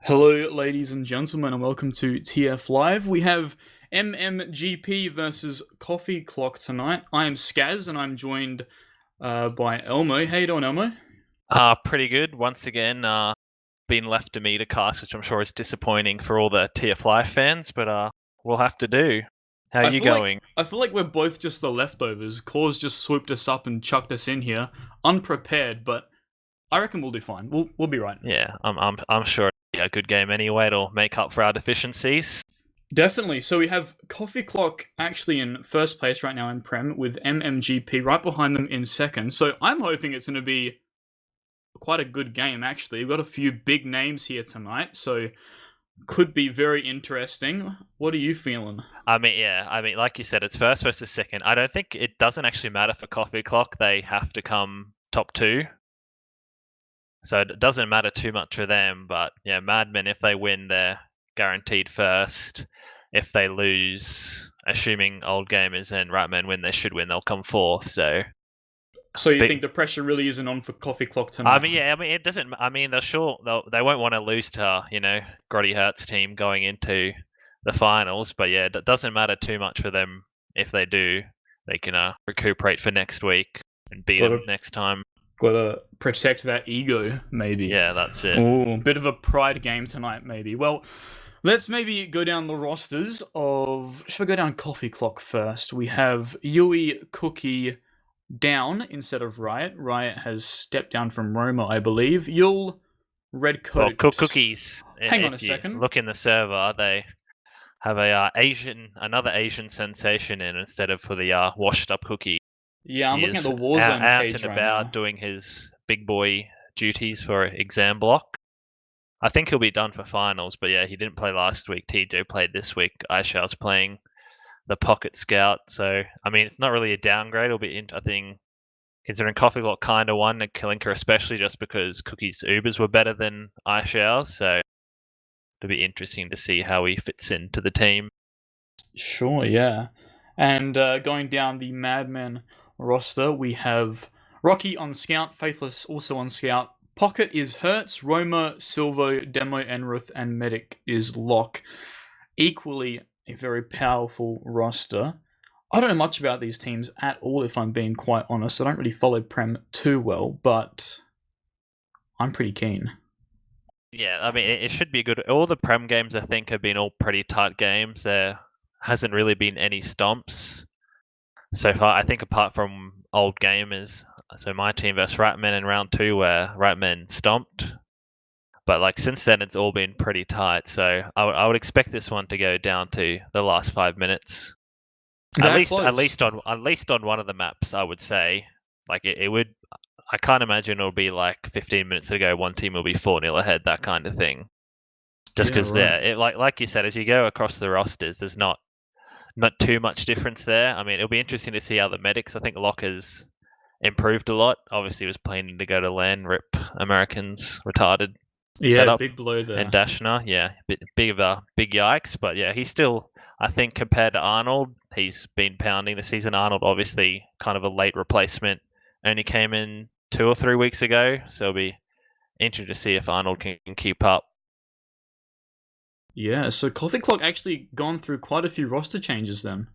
Hello, ladies and gentlemen, and welcome to TF Live. We have MMGP versus Coffee Clock tonight. I am Skaz, and I'm joined by Elmo. How you doing, Elmo? Pretty good. Once again, been left to me to cast, which I'm sure is disappointing for all the TF Live fans, but we'll have to do. How are you going? I feel like we're both just the leftovers. Cause just swooped us up and chucked us in here, unprepared, but I reckon we'll do fine. We'll be right. Yeah, I'm sure it'll be a good game anyway. It'll make up for our deficiencies. Definitely. So we have Coffee Clock actually in first place right now in Prem, with MMGP right behind them in second. So I'm hoping it's going to be quite a good game, actually. We've got a few big names here tonight, so could be very interesting. What are you feeling? I mean, like you said, it's first versus second. I don't think it doesn't actually matter for Coffee Clock. They have to come top two. So it doesn't matter too much for them, but yeah, Madmen, if they win, they're guaranteed first. If they lose, assuming old gamers and Ratmen win, they should win, they'll come fourth. So you think the pressure really isn't on for Coffee Clock tonight? It doesn't. I mean, they won't want to lose to Grotty Hertz team going into the finals, but yeah, it doesn't matter too much for them. If they do, they can recuperate for next week and beat them next time. Gotta protect that ego, maybe. Yeah, that's it. Ooh, bit of a pride game tonight, maybe. Well, let's maybe go down the rosters of... Should we go down Coffee Clock first? We have Yui, Cookie down instead of Riot. Riot has stepped down from Roma, I believe. Yul, Redcoat... Well, Cookies. Hang on a second. Look in the server, they have another Asian sensation in instead of for the washed up Cookie. Yeah, I'm looking at the Warzone page out and right about now. doing his big boy duties for exam block. I think he'll be done for finals, but yeah, he didn't play last week. TJ played this week. Aisha's playing the Pocket Scout. So, I mean, it's not really a downgrade. It'll be, I think, considering Coffee Clock kind of won, and Kalinka especially just because Cookie's Ubers were better than Aisha's. So, it'll be interesting to see how he fits into the team. Sure, yeah. And going down the Madmen roster, we have Rocky on Scout, Faithless also on Scout, Pocket is Hertz, Roma, Silvo, Demo, Enruth, and Medic is Lock. Equally a very powerful roster. I don't know much about these teams at all, if I'm being quite honest. I don't really follow Prem too well, but I'm pretty keen. Yeah, I mean, it should be good. All the Prem games, I think, have been all pretty tight games. There hasn't really been any stomps so far, I think, apart from old gamers. So my team versus Ratmen in round 2, where Ratmen stomped. But since then, it's all been pretty tight. So I would expect this one to go down to the last 5 minutes. At least on one of the maps, I would say. It would. I can't imagine it'll be 15 minutes to go. One team will be 4-0 ahead, that kind of thing. Just because like you said, as you go across the rosters, there's not too much difference there. I mean, it'll be interesting to see how the medics. I think Locke has improved a lot. Obviously, he was planning to go to LAN. RIP Americans, retarded. Yeah, big blow there. And Dashner, yeah, big yikes. But yeah, he's still, I think, compared to Arnold, he's been pounding the season. Arnold, obviously, kind of a late replacement, only came in 2 or 3 weeks ago. So it'll be interesting to see if Arnold can keep up. Yeah, so Coffee Clock actually gone through quite a few roster changes then.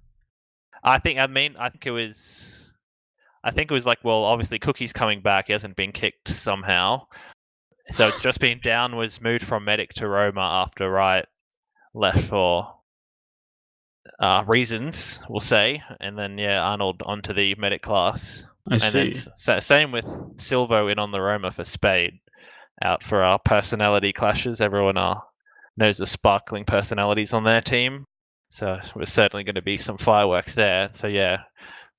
I think it was obviously Cookie's coming back. He hasn't been kicked somehow. So it's just been Down was moved from Medic to Roma after Riot left for reasons, we'll say. And then, yeah, Arnold onto the Medic class. I see. Then, same with Silvo in on the Roma for Spade. Out for our personality clashes. Everyone knows the sparkling personalities on their team. So there's certainly going to be some fireworks there. So, yeah,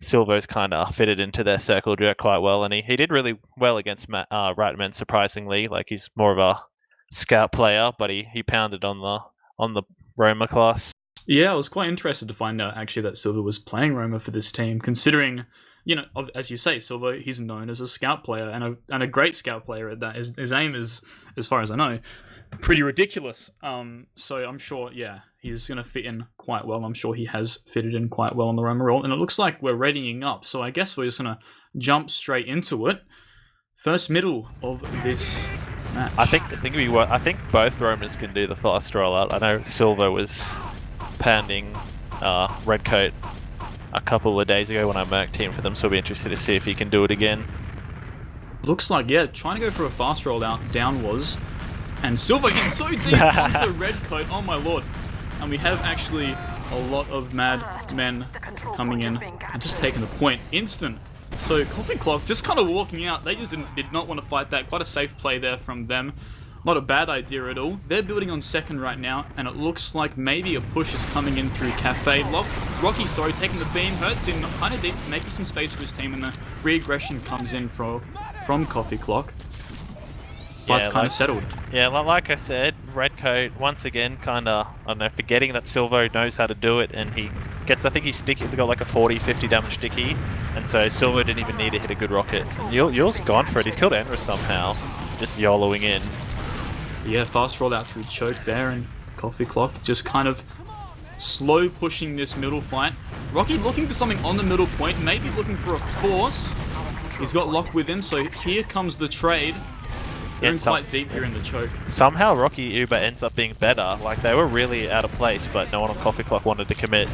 Silvo's kind of fitted into their circle jerk quite well, and he did really well against Ratman, surprisingly. He's more of a scout player, but he pounded on the Roma class. Yeah, I was quite interested to find out actually that Silvo was playing Roma for this team, considering, as you say, Silvo, he's known as a scout player and a great scout player at that. His aim is, as far as I know, pretty ridiculous. So I'm sure, yeah, he's going to fit in quite well. I'm sure he has fitted in quite well on the Roma role. And it looks like we're readying up. So I guess we're just going to jump straight into it. First middle of this match. I think both roamers can do the fast rollout. I know Silver was pounding Redcoat a couple of days ago when I merked him for them, so I'll be interested to see if he can do it again. Looks like, yeah, trying to go for a fast rollout down was, and Silver gets so deep onto Redcoat, oh my lord. And we have actually a lot of mad men coming in and just taking the point instant. So Coffee Clock just kind of walking out. They just did not want to fight that. Quite a safe play there from them. Not a bad idea at all. They're building on second right now, and it looks like maybe a push is coming in through Cafe. Rocky, taking the beam, hurts him kind of deep, making some space for his team, and the re-aggression comes in from Coffee Clock. Fight's kind of settled. Yeah, like I said, Redcoat once again kind of, I don't know, forgetting that Silvo knows how to do it, and he gets, I think he's sticky, got like a 40-50 damage sticky, and so Silvo didn't even need to hit a good rocket. And Yule's gone for it. He's killed Enra somehow, just YOLOing in. Yeah, fast roll out through choke there, and Coffee Clock just kind of slow pushing this middle fight. Rocky looking for something on the middle point, maybe looking for a force. He's got Lock with him, so here comes the trade. They're quite deep here in the choke. Somehow Rocky Uber ends up being better. Like, they were really out of place, but no one on Coffee Clock wanted to commit.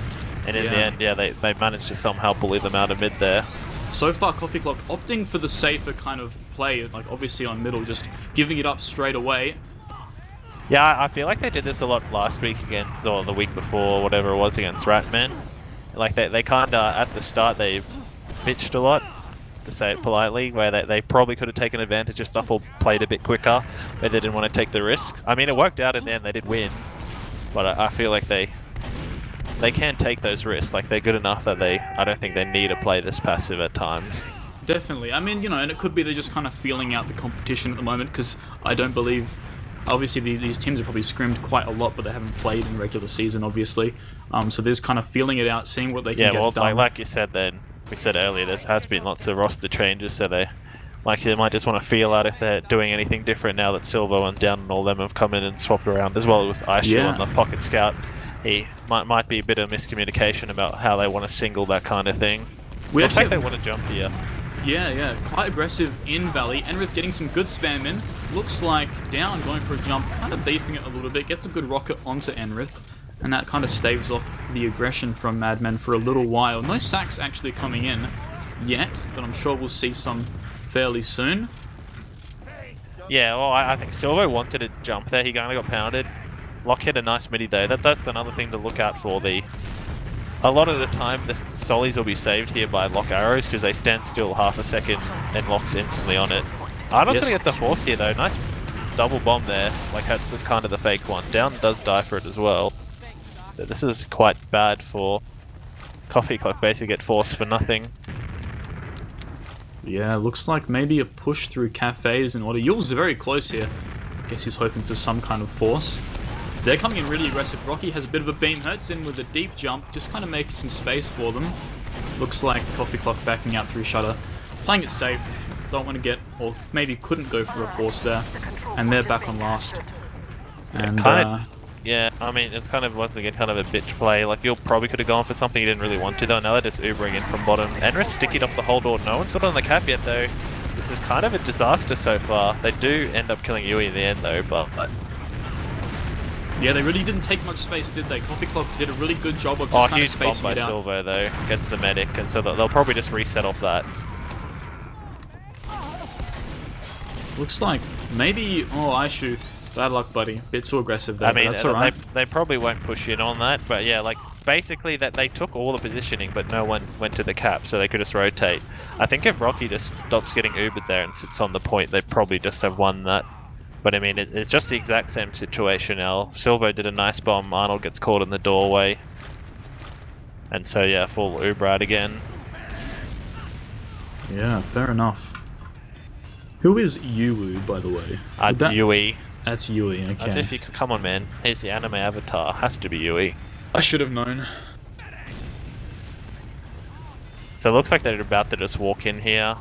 And in the end, yeah, they managed to somehow bully them out of mid there. So far, Coffee Clock opting for the safer kind of play, like obviously on middle, just giving it up straight away. Yeah, I feel like they did this a lot last week against, or the week before, whatever it was, against Ratman. Like, they kind of, at the start, they bitched a lot, to say it politely, where they probably could have taken advantage of stuff or played a bit quicker, but they didn't want to take the risk. I mean, it worked out in the end, they did win, but I feel like they can take those risks. Like, they're good enough that I don't think they need to play this passive at times. Definitely. I mean, and it could be they're just kind of feeling out the competition at the moment, because I don't believe, obviously these teams have probably scrimmed quite a lot, but they haven't played in regular season, obviously. So they're just kind of feeling it out, seeing what they can get done. Like you said then, we said earlier, there has been lots of roster changes, so they might just want to feel out if they're doing anything different now that Silvo and Down and all them have come in and swapped around, as well with Aishu on the Pocket Scout. He might be a bit of miscommunication about how they want to single that kind of thing. Looks like they want to jump here. Yeah, quite aggressive in Valley. Enrith getting some good spam in. Looks like Down going for a jump, kind of beefing it a little bit, gets a good rocket onto Enrith, and that kind of staves off the aggression from Madmen for a little while. No sacks actually coming in yet, but I'm sure we'll see some fairly soon. Yeah, well, I think Silvo wanted to jump there. He kind of got pounded. Lock hit a nice midi though. That's another thing to look out for. A lot of the time, the Solis will be saved here by Lock arrows because they stand still half a second and Lock's instantly on it. Arnold's going to get the force here though. Nice double bomb there. Like, that's just kind of the fake one. Down does die for it as well. So this is quite bad for Coffee Clock. Basically get forced for nothing. Yeah, looks like maybe a push through cafes in order. Yule's very close here. I guess he's hoping for some kind of force. They're coming in really aggressive. Rocky has a bit of a beam, hurts in with a deep jump, just kind of making some space for them. Looks like Coffee Clock backing out through Shutter. Playing it safe, don't want to get, or maybe couldn't go for a force there. And they're back on last. And, yeah, I mean, it's kind of, once again, kind of a bitch play. Like, you probably could have gone for something you didn't really want to, though. Now they're just Ubering in from bottom. Enris sticking off the whole door. No one's got on the cap yet, though. This is kind of a disaster so far. They do end up killing Yui in the end, though, but... Yeah, they really didn't take much space, did they? Coffee Clock did a really good job of just kind of spacing it out. Huge bomb by Silvo, though. Gets the medic, and so they'll probably just reset off that. Looks like maybe... Oh, Aishu. Bad luck, buddy. Bit too aggressive there, that's alright. They probably won't push in on that, but yeah, like, basically that they took all the positioning, but no one went to the cap, so they could just rotate. I think if Rocky just stops getting Ubered there and sits on the point, they probably just have won that. But I mean, it's just the exact same situation now. Silvo did a nice bomb, Arnold gets caught in the doorway. And so yeah, full Uber out again. Yeah, fair enough. Who is Yuwu, by the way? It's Yui. That's Yui, okay. As if you could, come on man, he's the anime avatar, has to be Yui. I should have known. So it looks like they're about to just walk in here.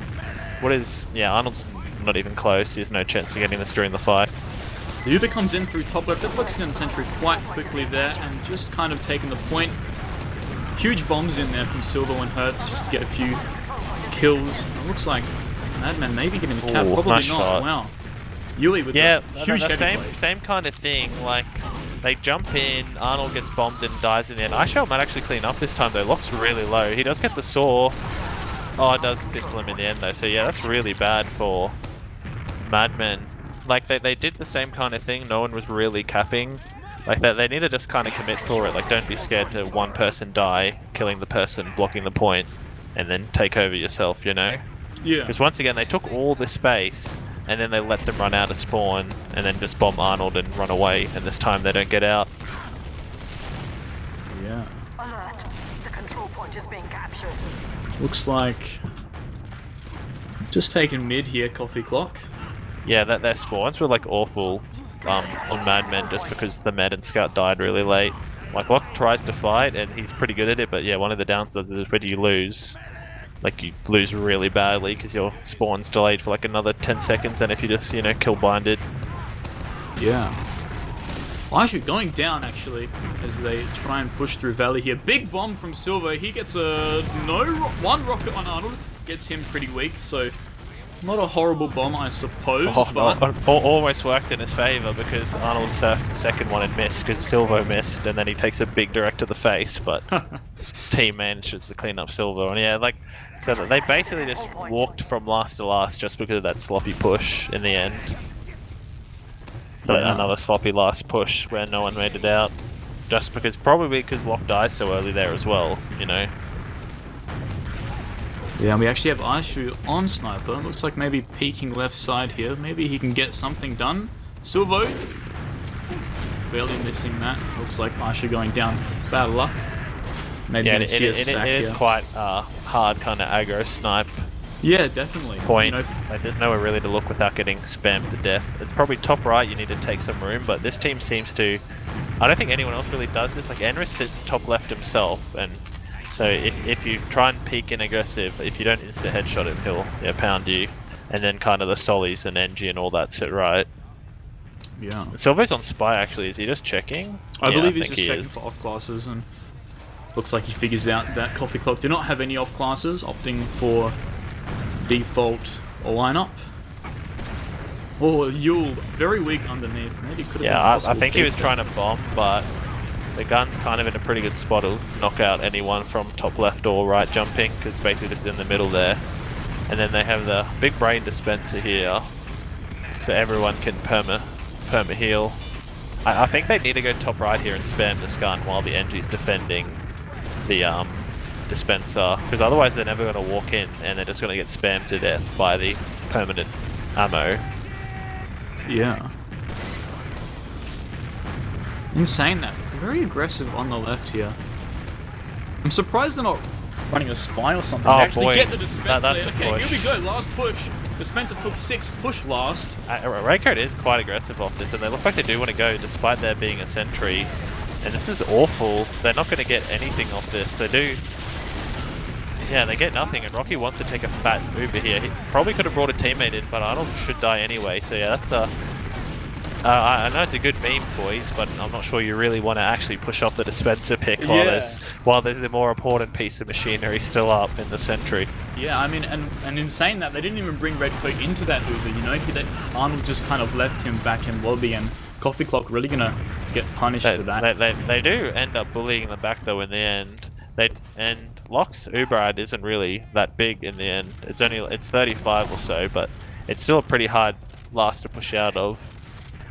Yeah, Arnold's not even close, he has no chance of getting this during the fight. The Uber comes in through top left, they're focusing on the sentry quite quickly there, and just kind of taking the point. Huge bombs in there from Silver and Hertz just to get a few kills. It looks like Madman maybe getting the cap, probably nice not, shot. Wow. Yuli with Yeah, the huge the heavy blade. same kind of thing. Like, they jump in, Arnold gets bombed and dies in the end. Aisho might actually clean up this time though. Locke's really low. He does get the saw. Oh, it does pistol him in the end though. So yeah, that's really bad for Madmen. Like, they did the same kind of thing. No one was really capping. Like, they need to just kind of commit for it. Like, don't be scared to one person die, killing the person, blocking the point, and then take over yourself, you know? Yeah. Because once again, they took all the space, and then they let them run out of spawn, and then just bomb Arnold and run away, and this time they don't get out. Yeah. Alert. The control point is being captured. Looks like just taking mid here, Coffee Clock. Yeah, their spawns were like awful on Madmen just because the Med and Scout died really late. Like, Locke tries to fight, and he's pretty good at it, but yeah, one of the downsides is when you lose, like, you lose really badly because your spawn's delayed for like another 10 seconds, and if you just, you know, kill blinded. Yeah. Well, actually, going down, actually, as they try and push through Valley here. Big bomb from Silver. He gets one rocket on Arnold. Gets him pretty weak, so not a horrible bomb, I suppose, but... Almost worked in his favour because Arnold surfed the second one and missed because Silver missed, and then he takes a big direct to the face, but team manages to clean up Silver. And yeah, like, so they basically just walked from last to last just because of that sloppy push in the end. Yeah. Another sloppy last push where no one made it out. Just because, probably because Locke dies so early there as well, you know. Yeah, and we actually have Aishu on Sniper. Looks like maybe peeking left side here. Maybe he can get something done. Silvo. Barely missing that. Looks like Aishu going down. Bad luck. Maybe Yeah, gonna see a sack it is here. quite hard kind of aggro snipe Yeah, definitely. point. You know, Like, there's nowhere really to look without getting spammed to death. It's probably top right, you need to take some room, but this team seems to... I don't think anyone else really does this. Like, Enris sits top left himself, and so if you try and peek in aggressive, if you don't insta-headshot him, he'll pound you. And then kind of the Solis and NG and all that sit right. yeah. Silver's on Spy, actually. Is he just checking? I believe he's think just he checking is. for off classes, and looks like he figures out that Coffee Clock do not have any off classes, opting for default lineup. Oh, Yule, very weak underneath. Maybe could have been Yeah, possible I think he was peek trying to bomb, but the gun's kind of in a pretty good spot to knock out anyone from top left or right jumping, because it's basically just in the middle there. And then they have the big brain dispenser here, so everyone can perma heal. I think they need to go top right here and spam this gun while the NG's defending the dispenser, because otherwise they're never going to walk in and they're just going to get spammed to death by the permanent ammo. Yeah. Insane that. Very aggressive on the left here. I'm surprised they're not running a spy or something. Oh, They actually boy. get the dispenser. That's a Okay, push. here we go. Last push. Dispenser took 6. Push last. Raycode is quite aggressive off this, and they look like they do want to go despite there being a sentry. And this is awful. They're not going to get anything off this. They do. Yeah, they get nothing, and Rocky wants to take a fat Uber here. He probably could have brought a teammate in, but Arnold should die anyway. So yeah, that's a... I know it's a good meme, boys, but I'm not sure you really want to actually push off the dispenser pick while there's the more important piece of machinery still up in the sentry. Yeah, I mean, and in saying that, they didn't even bring Red Coat into that Uber, you know? Arnold just kind of left him back in lobby, and Coffee Clock really gonna get punished for that. They do end up bullying them back though in the end. And Locke's Uber ad isn't really that big in the end. It's 35 or so, but it's still a pretty hard last to push out of.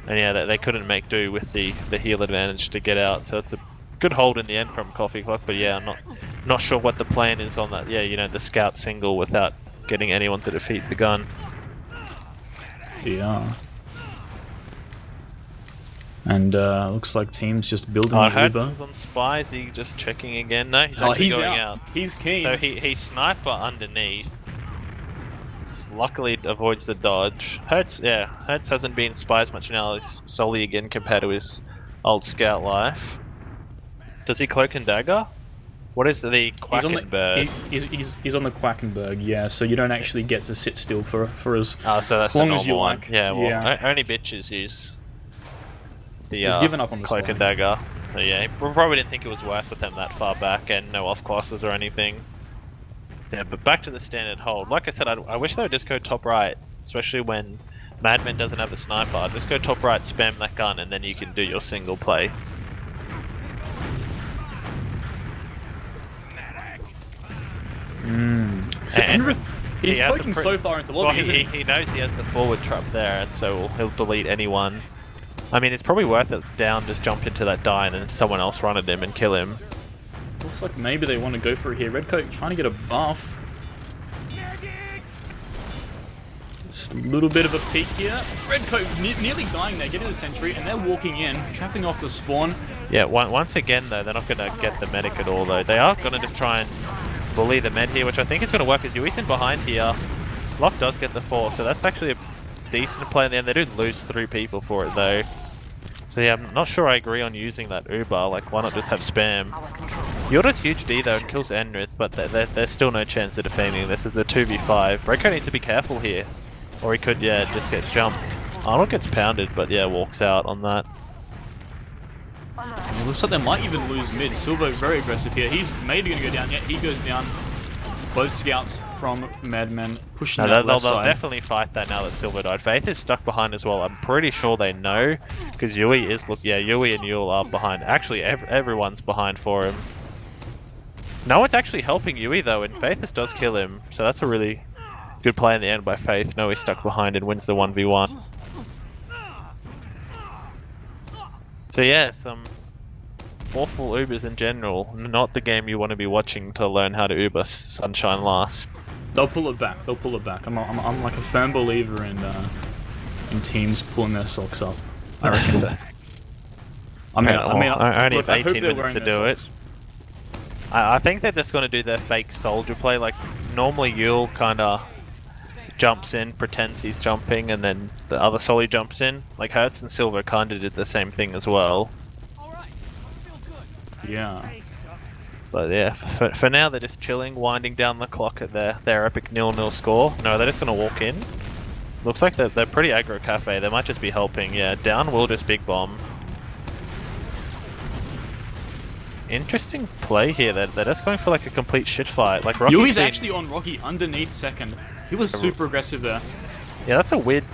And yeah, they couldn't make do with the heal advantage to get out, so it's a good hold in the end from Coffee Clock. But yeah, I'm not sure what the plan is on that. Yeah, you know, the scout single without getting anyone to defeat the gun. Yeah. And looks like team's just building Oh, the Hertz Uber. is on Spy. Is he just checking again? No, he's Oh, actually he's going out. out. He's keen. So he sniper underneath. Luckily it avoids the dodge. Hertz hasn't been Spy as much now. He's solely again compared to his old scout life. Does he cloak and dagger? What is the Quackenberg? He's on the Quackenberg, yeah. So you don't actually get to sit still for as So that's long the as you normal one. like. Yeah, well, Yeah. only bitches use the He's given up on the cloak spy. and dagger. So yeah, he probably didn't think it was worth with them that far back and no off classes or anything. Yeah, but back to the standard hold. Like I said, I wish they would just go top right, especially when Madman doesn't have a sniper. Just go top right, spam that gun, and then you can do your single play. So Enrith, he's he has a poking pre- so far into Well, lobby, isn't he? he knows he has the forward trap there, and so he'll delete anyone. I mean, it's probably worth it down, just jump into that die, and then someone else run at him and kill him. Looks like maybe they want to go for it here. Redcoat trying to get a buff. Just a little bit of a peek here. Redcoat nearly dying there, getting the sentry, and they're walking in, trapping off the spawn. Yeah, once again though, they're not going to get the medic at all though. They are going to just try and bully the med here, which I think is going to work as Yui's in behind here. Locke does get the 4, so that's actually a decent play in the end. They do lose 3 people for it though. So yeah, I'm not sure I agree on using that Uber, like why not just have spam? Yorda's huge D though and kills Enrith, but there's still no chance of defending this. Is a 2v5. Reiko needs to be careful here. Or he could, yeah, just get jumped. Arnold gets pounded, but yeah, walks out on that. It looks like they might even lose mid. Silvo very aggressive here. He's maybe going to go down yet. He goes down. Both scouts from Madmen pushing that left They'll side. definitely fight that now that Silver died. Faith is stuck behind as well. I'm pretty sure they know, because Yui is Yui and Yule are behind. Actually, everyone's behind for him. No one's actually helping Yui though, and Faithus does kill him, so that's a really good play in the end by Faith. No, he's stuck behind and wins the 1v1. So yeah, some awful Ubers in general. Not the game you want to be watching to learn how to Uber Sunshine last. They'll pull it back. They'll pull it back. I'm like a firm believer in teams pulling their socks up. I reckon that. only have I hope 18 they're minutes wearing to their do it. socks. I think they're just going to do their fake soldier play. Like normally, Yule kind of jumps in, pretends he's jumping, and then the other Solly jumps in. Like Hertz and Silver kind of did the same thing as well. Yeah. But yeah, for now they're just chilling, winding down the clock at their epic 0-0 score. No, they're just going to walk in. Looks like they're pretty aggro cafe. They might just be helping. Yeah, down will just big bomb. Interesting play here. They're just going for like a complete shit fight. Like Rocky's Yui's actually on Rocky underneath second. He was super aggressive there. Yeah, that's a weird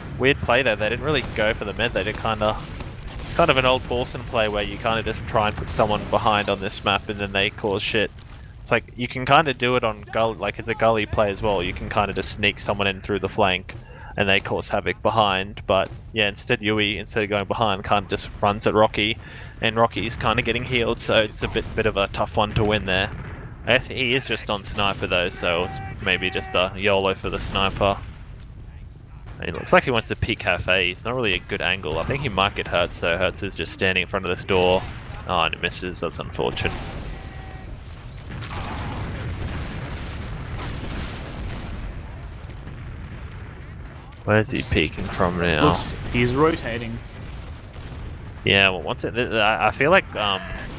play there. They didn't really go for the mid. They did it's kind of an old Paulson play where you kind of just try and put someone behind on this map and then they cause shit. It's like you can kind of do it on gully, like it's a gully play as well. You can kind of just sneak someone in through the flank and they cause havoc behind. But yeah, instead Yui, instead of going behind, kind of just runs at Rocky, and Rocky's kind of getting healed, so it's a bit of a tough one to win there. I guess he is just on sniper though, so it's maybe just a YOLO for the sniper. It looks like he wants to peek cafe. It's not really a good angle. I think he might get Hertz though. Hertz is just standing in front of this door. Oh, and it misses. That's unfortunate. Where's he peeking from now? He's rotating. Yeah, well, I feel like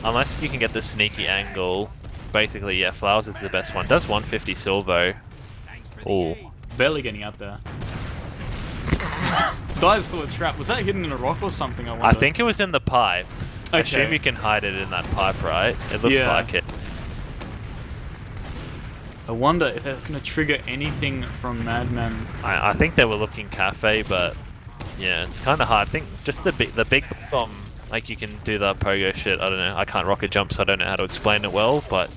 unless you can get the sneaky angle, basically, yeah, Flowers is the best one. Does 150 Silvo. Ooh. Barely getting out there. Guys saw a trap. Was that hidden in a rock or something? I wonder. I think it was in the pipe. Okay. I assume you can hide it in that pipe, right? It looks like it. I wonder if they're going to trigger anything from Madman. I think they were looking cafe, but yeah, it's kind of hard. I think just the big bomb, like you can do the pogo shit. I don't know. I can't rocket jump, so I don't know how to explain it well, but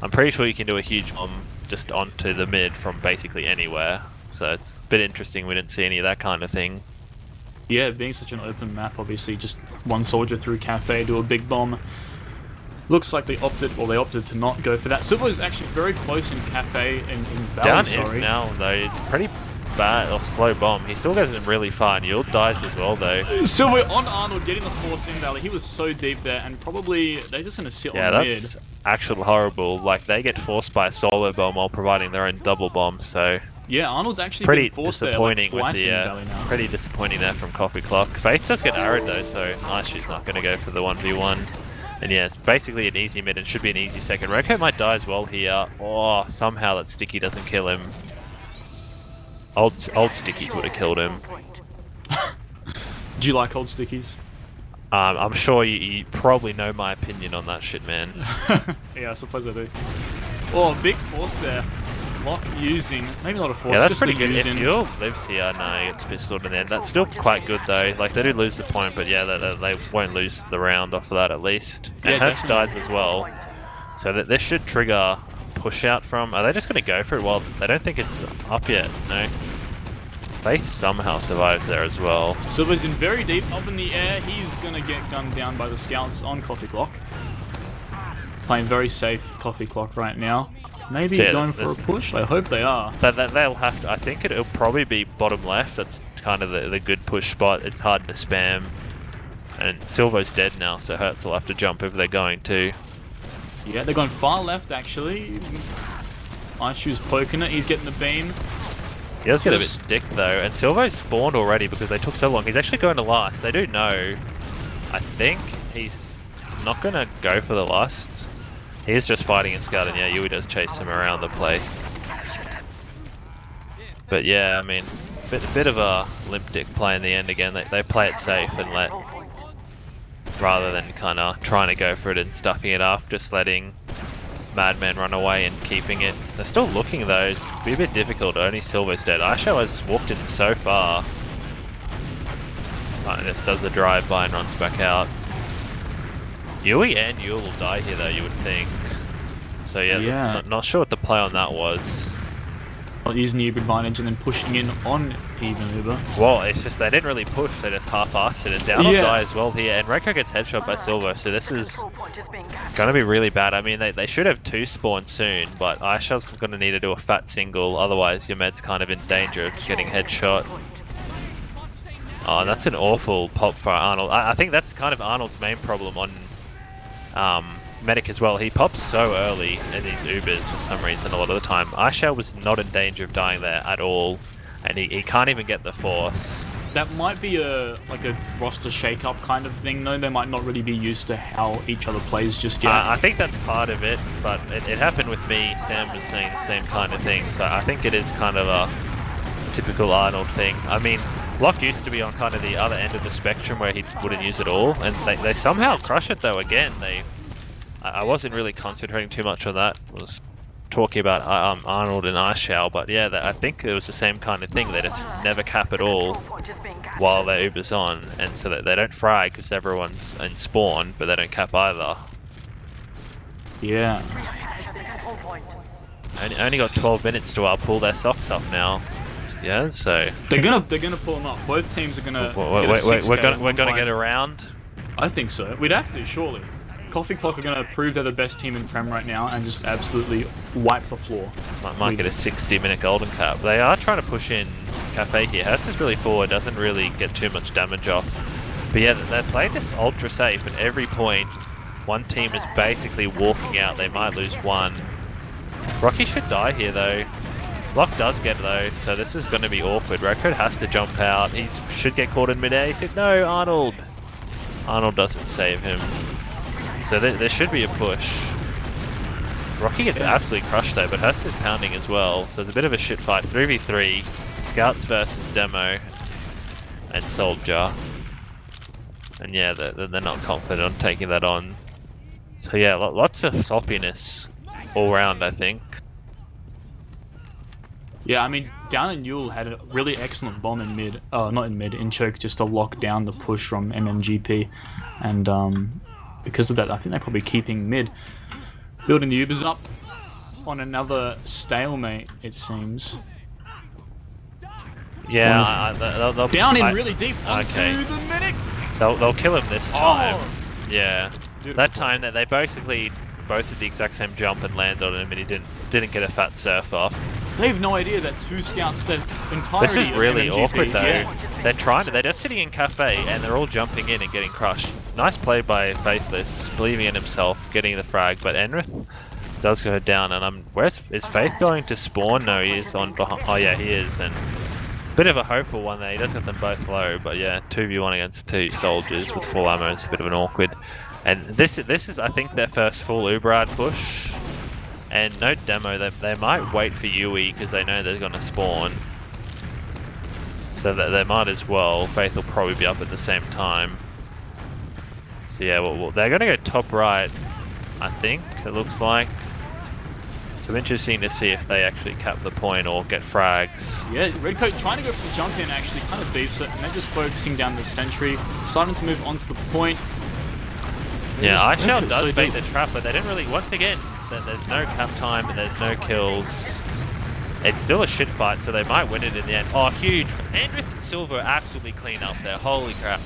I'm pretty sure you can do a huge bomb just onto the mid from basically anywhere. So it's a bit interesting. We didn't see any of that kind of thing. Yeah, being such an open map, obviously, just one soldier through cafe, do a big bomb. Looks like they opted to not go for that. Silvo's actually very close in cafe in Valley, Down sorry. is now though. It's pretty bad or slow bomb. He still goes in really far. And Yield dies as well though. Silvo on Arnold getting the force in Valley. He was so deep there, and probably they're just gonna sit on mid. That's actually horrible. Like they get forced by a solo bomb while providing their own double bomb. So yeah, Arnold's actually pretty been forced disappointing there like twice with the in Valley now. pretty disappointing there from Coffee Clock. Faith does get arrowed though, so nice. She's not going to go for the 1v1. And yeah, it's basically an easy mid and should be an easy second. Roko might die as well here. Oh, somehow that sticky doesn't kill him. Old stickies would have killed him. Do you like old stickies? I'm sure you probably know my opinion on that shit, man. Yeah, I suppose I do. Oh, big force there. Lock using, maybe not a force, Yeah, that's just pretty the good. using. If Yule lives here, no, he gets pistoled in the end. That's still quite good though. Like they do lose the point, but yeah, they won't lose the round after that at least. And Yeah, Hertz definitely. dies as well, so that this should trigger push out from. Are they just going to go for it? Well, they don't think it's up yet. No. Faith somehow survives there as well. Silver's in very deep, up in the air. He's gonna get gunned down by the scouts on Coffee Clock. Playing very safe Coffee Clock right now. Maybe Yeah, going for a push? I hope they are. They'll have to. I think it'll probably be bottom left. That's kind of the good push spot. It's hard to spam. And Silvo's dead now, so Hertz will have to jump if they're going to. Yeah, they're going far left actually. Ice Shoe's poking it, he's getting the beam. He does get a bit sticked though, and Silvo's spawned already because they took so long. He's actually going to last. They do know. I think he's not going to go for the last. He's just fighting a scout, and yeah, Yui does chase him around the place. But yeah, I mean, bit of a limp dick play in the end again. They play it safe and let, rather than kind of trying to go for it and stuffing it up, just letting Madman run away and keeping it. They're still looking though. It'd be a bit difficult. Only Silver's dead. Aisho has walked in so far. Just does a drive-by and runs back out. Yui and Yule will die here though, you would think. So yeah, not sure what the play on that was. Not using the Uber advantage and then pushing in on even Uber. Well, it's just they didn't really push, they just half-assed it. And down will die as well here, and Reko gets headshot by Silver, so this is going to be really bad. I mean, they should have 2 spawns soon, but Aisha's going to need to do a fat single, otherwise your med's kind of in danger of getting headshot. Oh, that's an awful pop for Arnold. I think that's kind of Arnold's main problem on Medic as well. He pops so early in these Ubers for some reason a lot of the time. Aisha was not in danger of dying there at all, and he can't even get the force. That might be like a roster shake-up kind of thing though. They might not really be used to how each other plays just yet. I think that's part of it, but it happened with me. Sam was saying the same kind of thing, so I think it is kind of a typical Arnold thing. I mean, Locke used to be on kind of the other end of the spectrum where he wouldn't use it all, and they somehow crush it though again. I wasn't really concentrating too much on that. I was talking about Arnold and Aishao, but yeah, I think it was the same kind of thing. They just never cap at all while their Uber's on, and so that they don't frag because everyone's in spawn, but they don't cap either. Yeah. Only got 12 minutes to pull their socks up now. Yeah, so they're gonna pull them up. Both teams are gonna. We're gonna get around. I think so. We'd have to surely. Coffee Clock are gonna prove they're the best team in Prem right now and just absolutely wipe the floor. Might get a 60-minute golden cap. They are trying to push in Cafe here. Hertz is really forward, doesn't really get too much damage off. But yeah, they're playing this ultra safe. At every point, one team is basically walking out. They might lose one. Rocky should die here though. Locke does get though, so this is going to be awkward. Record has to jump out. He should get caught in mid-air. He said, no, Arnold. Arnold doesn't save him. So there should be a push. Rocky gets absolutely crushed though, but Hertz is pounding as well. So it's a bit of a shit fight. 3v3. Scouts versus Demo and Soldier. And yeah, they're not confident on taking that on. So yeah, lots of sloppiness all round, I think. Yeah, I mean, Down and Yule had a really excellent bomb in mid. Not in mid, in choke, just to lock down the push from MMGP. And because of that, I think they're probably keeping mid. Building the Ubers up on another stalemate, it seems. Yeah, they'll down in really deep onto okay. the medic. They'll kill him this time. Oh. Yeah, Beautiful. That time that they basically both did the exact same jump and landed on him, and he didn't get a fat surf off. They have no idea that 2 scouts, the entirety This is really of MMGP, awkward though. Yeah. They're just sitting in Cafe and they're all jumping in and getting crushed. Nice play by Faithless, believing in himself, getting the frag, but Enrith does go down, and is Faith going to spawn? No, he is on behind. Oh yeah, he is, and bit of a hopeful one there. He does have them both low, but yeah, 2v1 against 2 soldiers with full ammo. It's a bit of an awkward. And this is I think their first full Uberad push. And no demo, they might wait for Yui because they know they're going to spawn. So that they might as well. Faith will probably be up at the same time. So yeah, well, they're going to go top right, I think, it looks like. So interesting to see if they actually cap the point or get frags. Yeah, Redcoat trying to go for the jump in actually kind of beefs it, and they're just focusing down the sentry, starting to move onto the point. Yeah, iShell does so bait deep. the trap, but they don't really. Once again, there's no cap time and there's no kills. It's still a shit fight, so they might win it in the end. Oh, huge! Andrith and Silver absolutely clean up there. Holy crap!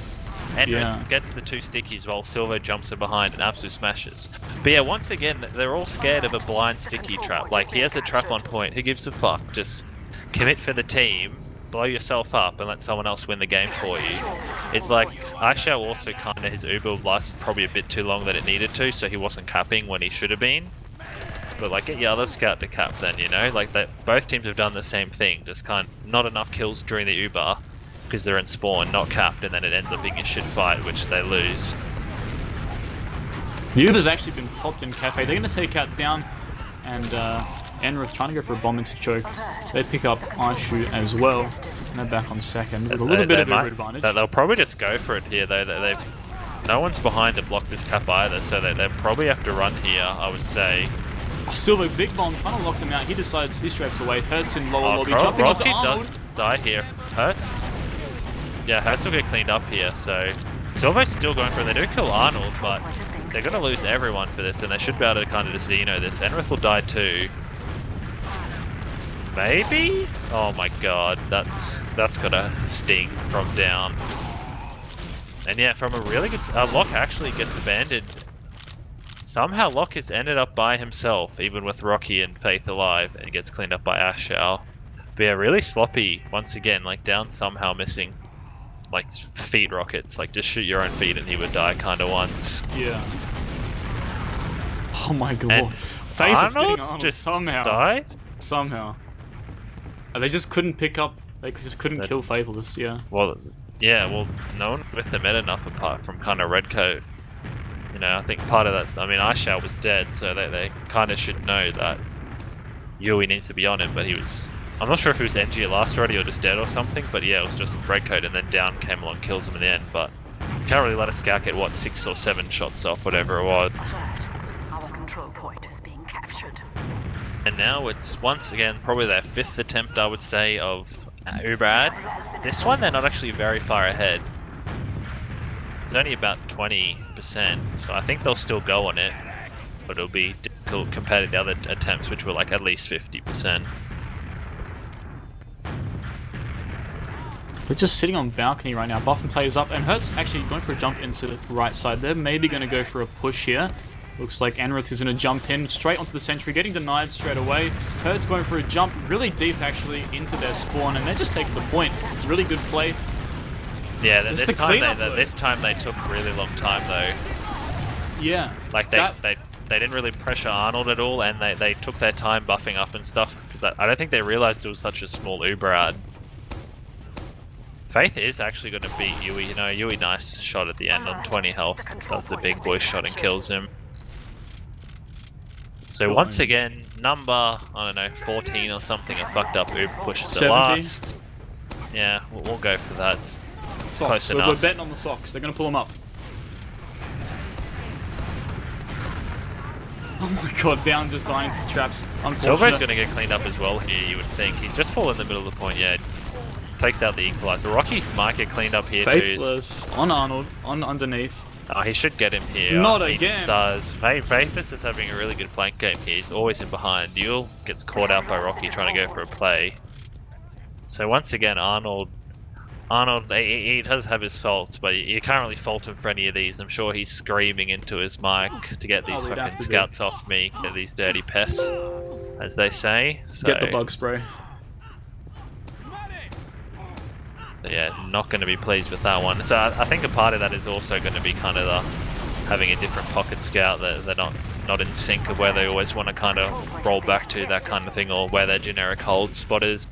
Andrith gets the 2 stickies while Silver jumps in behind and absolutely smashes. But yeah, once again, they're all scared of a blind sticky trap. Like, he has a trap on point. Who gives a fuck? Just commit for the team, blow yourself up, and let someone else win the game for you. It's like, iShell also kind of, his Uber lasted probably a bit too long than it needed to, so he wasn't capping when he should have been. But like, get your other scout to cap then, you know? Like, both teams have done the same thing. Just kind of not enough kills during the Uber, because they're in spawn, not capped, and then it ends up being a shit fight, which they lose. The Uber's actually been popped in Cafe. They're going to take out down, and Enrith trying to go for a bomb into choke. They pick up Aishu as well, and they're back on second with a little bit of Uber advantage. They'll probably just go for it here, though. No one's behind to block this cap either, so they probably have to run here, I would say. Oh, Silver, big bomb, trying to lock them out. He decides he strafes away. Hurts in lower lobby, Rocky jumping onto Arnold. does die here. Hurts? Yeah, Hurts will get cleaned up here, so... Silver's still going for it. They do kill Arnold, but they're going to lose everyone for this, and they should be able to kind of just Xeno this. Enrith will die too. Maybe? Oh my god, that's gotta sting from down. And yeah, from a really good... Locke actually gets abandoned. Somehow Locke has ended up by himself, even with Rocky and Faith alive, and gets cleaned up by Ashal. But yeah, really sloppy, once again, like down somehow missing. Like feet rockets, like just shoot your own feet and he would die kind of once. Yeah. Oh my god. And Faith is getting Arnold just somehow. dies? Somehow. They just couldn't pick up, they just couldn't kill Faithless, yeah. Well, yeah, well, no one with them enough apart from kind of Redcoat. You know, I think part of that, I mean, iShell was dead, so they kind of should know that Yui needs to be on him, but he was... I'm not sure if he was NG at last already or just dead or something, but yeah, it was just Redcoat, and then down came along, kills him in the end, but can't really let a scout get, what, 6 or 7 shots off, whatever it was. Alert. Our control point is being captured. And now it's, once again, probably their 5th attempt, I would say, of Ubrad. This one, they're not actually very far ahead. It's only about 20%, so I think they'll still go on it, but it'll be difficult compared to the other attempts, which were like at least 50%. We're just sitting on balcony right now. Buffin plays up, and Hurt's actually going for a jump into the right side. They're maybe going to go for a push here. Looks like Enrith is going to jump in straight onto the sentry, getting denied straight away. Hurt's going for a jump really deep actually into their spawn, and they're just taking the point. Really good play. Yeah, this time they took a really long time though. Yeah. Like they didn't really pressure Arnold at all, and they took their time buffing up and stuff, because I don't think they realized it was such a small Uberad. Faith is actually going to beat Yui. You know, Yui nice shot at the end on 20 health. Does the big boy shot and kills him. So once again, number, I don't know, 14 or something, a fucked up Uber pushes the last. Yeah, we'll go for that. Socks. We're betting on the socks. They're going to pull them up. Oh my god, down just dying to the traps. Silver's going to get cleaned up as well here, you would think. He's just fallen in the middle of the point, yeah. Takes out the equalizer. Rocky might get cleaned up here Faithless too. on Arnold, on underneath. Oh, he should get him here. Not he again. Does. Faithless is having a really good flank game here. He's always in behind. Yule gets caught out by Rocky trying to go for a play. So once again, Arnold, he does have his faults, but you can't really fault him for any of these. I'm sure he's screaming into his mic to get these fucking scouts off me, get these dirty pests, as they say. So, get the bug spray. Yeah, not going to be pleased with that one. So I think a part of that is also going to be kind of having a different pocket scout, that they're not in sync of where they always want to kind of roll back to, that kind of thing, or where their generic hold spot is.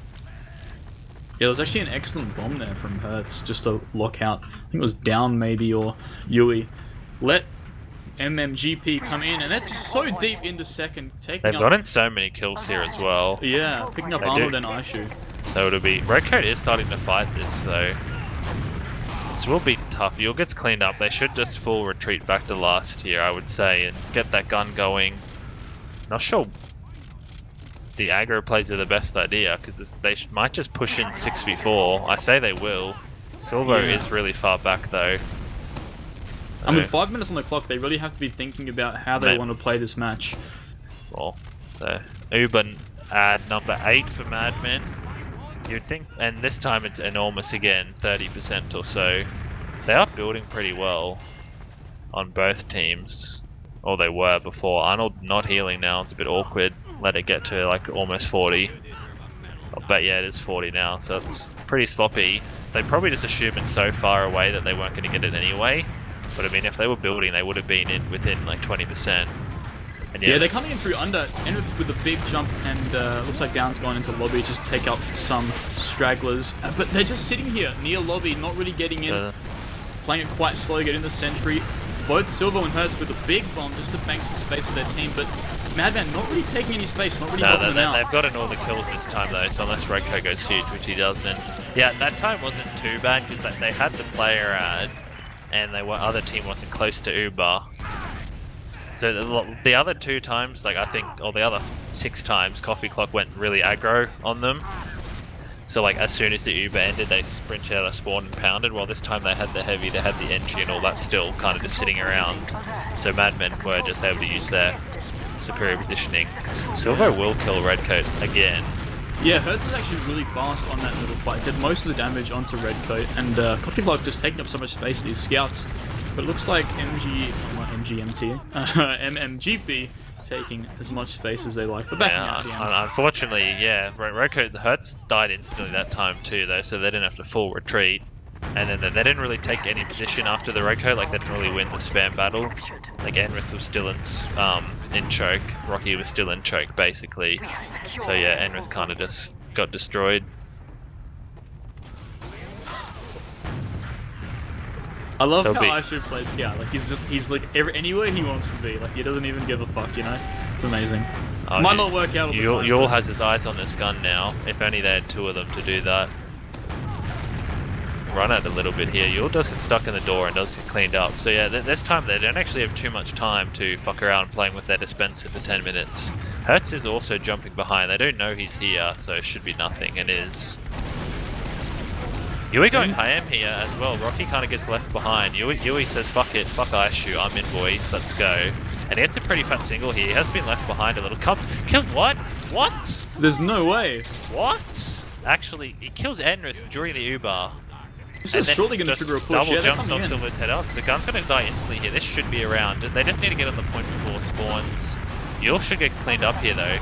Yeah, there was actually an excellent bomb there from Hertz, just to lock out. I think it was down maybe, or Yui. Let MMGP come in, and they're just so deep into second. They've gotten so many kills here as well. Yeah, picking up Arnold and Aishu. So it'll be... Redcoat is starting to fight this though. This will be tough. Yule gets cleaned up. They should just full retreat back to last here, I would say, and get that gun going. Not sure the aggro plays are the best idea, because they might just push in 6v4. I say they will. Silvo is really far back though. And with 5 minutes on the clock, they really have to be thinking about how they want to play this match. Well, so Uber ad number 8 for Madmen. You'd think, and this time it's enormous again, 30% or so. They are building pretty well on both teams. Or they were before. Arnold not healing now, it's a bit awkward. Let it get to like almost 40. But yeah, it is 40 now, so it's pretty sloppy. They probably just assume it's so far away that they weren't going to get it anyway. But I mean, if they were building, they would have been within like 20%. And yeah, they're coming in through under, Enrith with a big jump, and looks like Down's gone into lobby just to take up some stragglers. But they're just sitting here near lobby, not really getting in, playing it quite slow, getting the sentry. Both Silvo and Hertz with a big bomb just to bank some space for their team, but Madman not really taking any space, not really helping them out. They've gotten all the kills this time though, so unless Redco goes huge, which he doesn't. Yeah, that time wasn't too bad because they had the player ad, and other team wasn't close to Uber. So the other 2 times, like I think, or the other 6 times, Coffee Clock went really aggro on them. So like as soon as the Uber ended, they sprinted out of spawn and pounded. While this time they had the heavy, they had the entry and all that still kind of just sitting around. So Madmen were just able to use their superior positioning. Silvo will kill Redcoat again. Yeah, Hertz was actually really fast on that little fight. Did most of the damage onto Redcoat, and Coffee Clock just taking up so much space with these scouts. But it looks like MMGP taking as much space as they like. But backing out at the end. Unfortunately, yeah, Redcoat, the Hertz died instantly that time too, though, so they didn't have to full retreat. And then they didn't really take any position after the Redcoat, like they didn't really win the spam battle. Like Enrith was still in choke, Rocky was still in choke basically. So yeah, Enrith kind of just got destroyed. I love how Aishu plays Scout. Like he's like anywhere he wants to be. Like he doesn't even give a fuck, you know? It's amazing. Might not work out all the time. Yul has his eyes on this gun now. If only they had 2 of them to do that. Run out a little bit here. Yul does get stuck in the door and does get cleaned up. So yeah, this time they don't actually have too much time to fuck around playing with their dispenser for 10 minutes. Hertz is also jumping behind. They don't know he's here, so it should be nothing. It is. Yui going ham here as well. Rocky kind of gets left behind. Yui says, fuck it, fuck Aishu, I'm in boys, let's go. And he gets a pretty fat single here. He has been left behind a little. Killed what? What? There's no way. What? Actually, he kills Enrith during the Uber. This is surely going to trigger a push. Double jumps off Silver's head up. The gun's going to die instantly here. This should be around. They just need to get on the point before spawns. Yul should get cleaned up here though.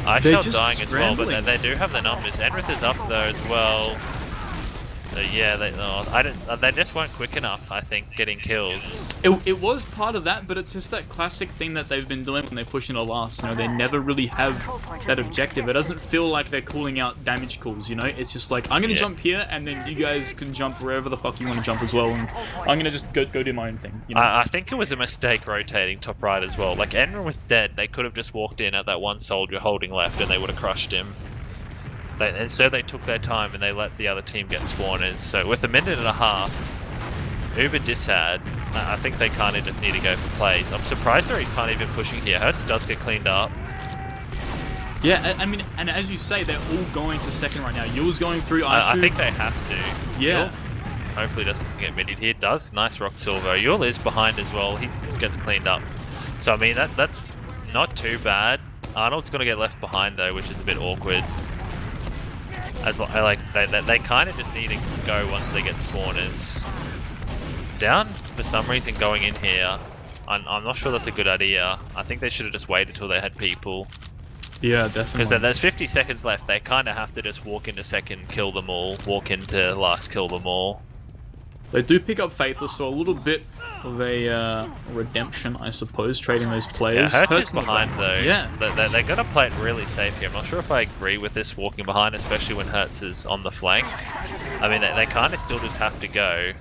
Aishu's dying as well, but they do have the numbers. Enrith is up though as well. So yeah, they just weren't quick enough, I think, getting kills. It was part of that, but it's just that classic thing that they've been doing when they push into last. You know, they never really have that objective. It doesn't feel like they're calling out damage calls, you know? It's just like, I'm going to jump here, and then you guys can jump wherever the fuck you want to jump as well, and I'm going to just go do my own thing, you know? I think it was a mistake rotating top right as well. Like, Enron was dead. They could have just walked in at that one soldier holding left, and they would have crushed him. Instead they took their time and they let the other team get spawners. So with a minute and a half, Uber disad, I think they kind of just need to go for plays. I'm surprised they're kind of even pushing here. Hertz does get cleaned up. Yeah, I mean, and as you say, they're all going to second right now. Yul's going through Aishu. I think they have to. Yeah. Yul hopefully doesn't get minied here. Does. Nice rock Silver. Yul is behind as well. He gets cleaned up. So I mean, that's not too bad. Arnold's going to get left behind though, which is a bit awkward. They kind of just need to go once they get spawners. Down for some reason going in here. I'm not sure that's a good idea. I think they should have just waited till they had people. Yeah, definitely. Because there's 50 seconds left. They kind of have to just walk into second, kill them all. Walk into last, kill them all. They do pick up Faithless, so a little bit of a redemption, I suppose, trading those players. Yeah, Hertz is behind though. Yeah. They're going to play it really safe here. I'm not sure if I agree with this walking behind, especially when Hertz is on the flank. I mean, they kind of still just have to go.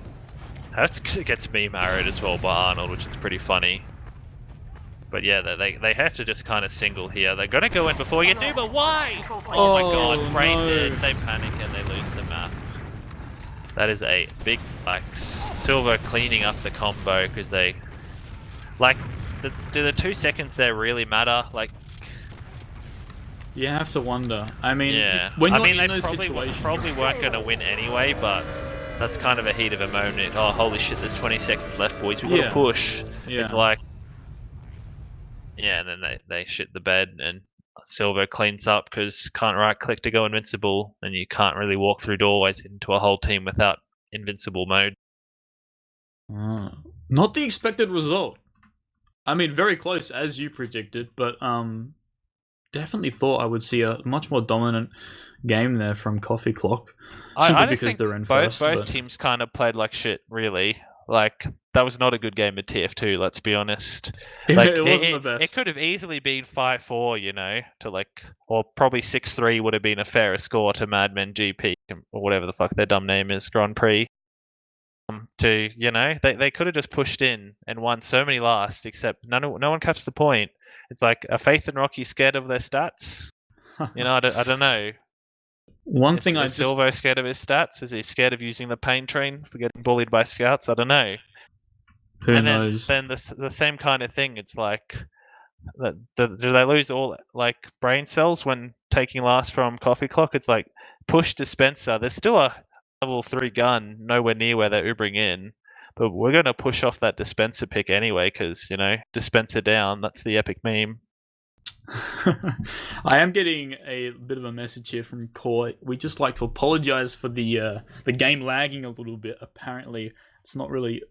Hertz gets meme arrowed as well by Arnold, which is pretty funny. But yeah, they have to just kind of single here. They're going to go in before he gets Uber. Why? Oh my god, brain dead. They panic and they lose the map. That is a big, like, Silver cleaning up the combo because they, like, do the 2 seconds there really matter? Like, You have to wonder. I mean, yeah. when I you're mean, in they those probably situations, weren't going to win anyway, but that's kind of a heat of a moment. Oh, holy shit! There's 20 seconds left, boys. We got to Yeah. push. yeah. It's like, yeah, and then they shit the bed, and Silver cleans up because can't right click to go invincible, and you can't really walk through doorways into a whole team without invincible mode. Not the expected result. I mean, very close as you predicted, but definitely thought I would see a much more dominant game there from Coffee Clock, simply I just because think they're in both first. teams kind of played like shit, really. Like, that was not a good game at TF2, let's be honest. Like, it wasn't the best. It could have easily been 5-4, you know, to like, or probably 6-3 would have been a fairer score to MMGP or whatever the fuck their dumb name is, Grand Prix. To, you know, they could have just pushed in and won so many last, except no one catches the point. It's like, are Faith and Rocky scared of their stats? You know, I don't know. One thing Is Silvo scared of his stats? Is he scared of using the pain train for getting bullied by scouts? I don't know. Who and knows? Then the same kind of thing. It's like, do they lose all like brain cells when taking last from Coffee Clock? It's like, push dispenser. There's still a level 3 gun nowhere near where they're Ubering in, but we're gonna push off that dispenser pick anyway because, you know, dispenser down. That's the epic meme. I am getting a bit of a message here from Core. We just like to apologize for the game lagging a little bit. Apparently, it's not really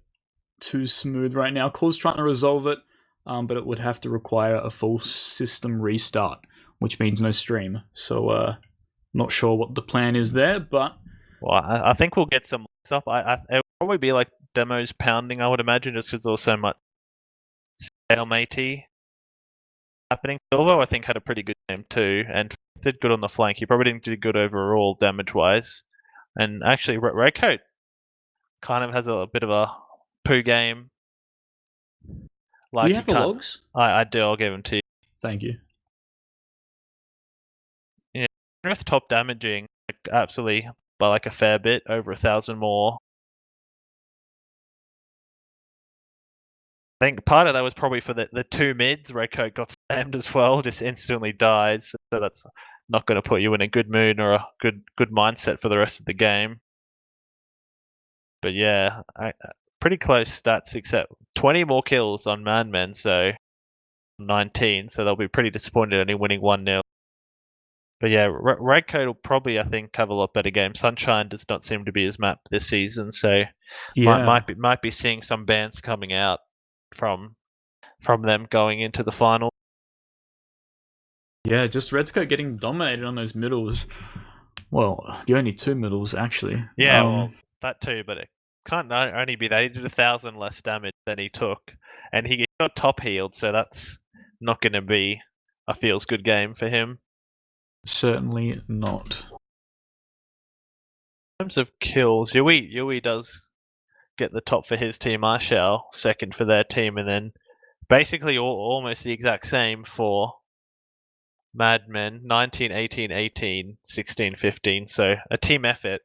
too smooth right now. Core's trying to resolve it, but it would have to require a full system restart, which means no stream. So, not sure what the plan is there, but well, I think we'll get some stuff. It'll probably be like demos pounding, I would imagine, just because there's so much stalemate happening. Silvo, I think, had a pretty good game too, and did good on the flank. He probably didn't do good overall damage-wise. And actually, Redcoat kind of has a bit of a poo game. Like, do you have the logs? I do. I'll give him to you. Thank you. Yeah, with top damaging, like, absolutely by like a fair bit, over 1,000 more. I think part of that was probably for the 2 mids. Redcoat got slammed as well, just instantly died. So that's not going to put you in a good mood or a good mindset for the rest of the game. But yeah, pretty close stats, except 20 more kills on Madmen, so 19. So they'll be pretty disappointed only winning 1-0. But yeah, Redcoat will probably, I think, have a lot better game. Sunshine does not seem to be his map this season, so yeah. might be seeing some bans coming out from them going into the final. Yeah, just Redcoat getting dominated on those middles. Well, the only 2 middles actually. Yeah, well, that too, but it can't only be that. He did 1,000 less damage than he took, and he got top healed, so that's not going to be a feels good game for him. Certainly not. In terms of kills, Yui does get the top for his team. Marshall second for their team, and then basically almost the exact same for Madmen. 19, 18, 18, 16, 15. So a team effort.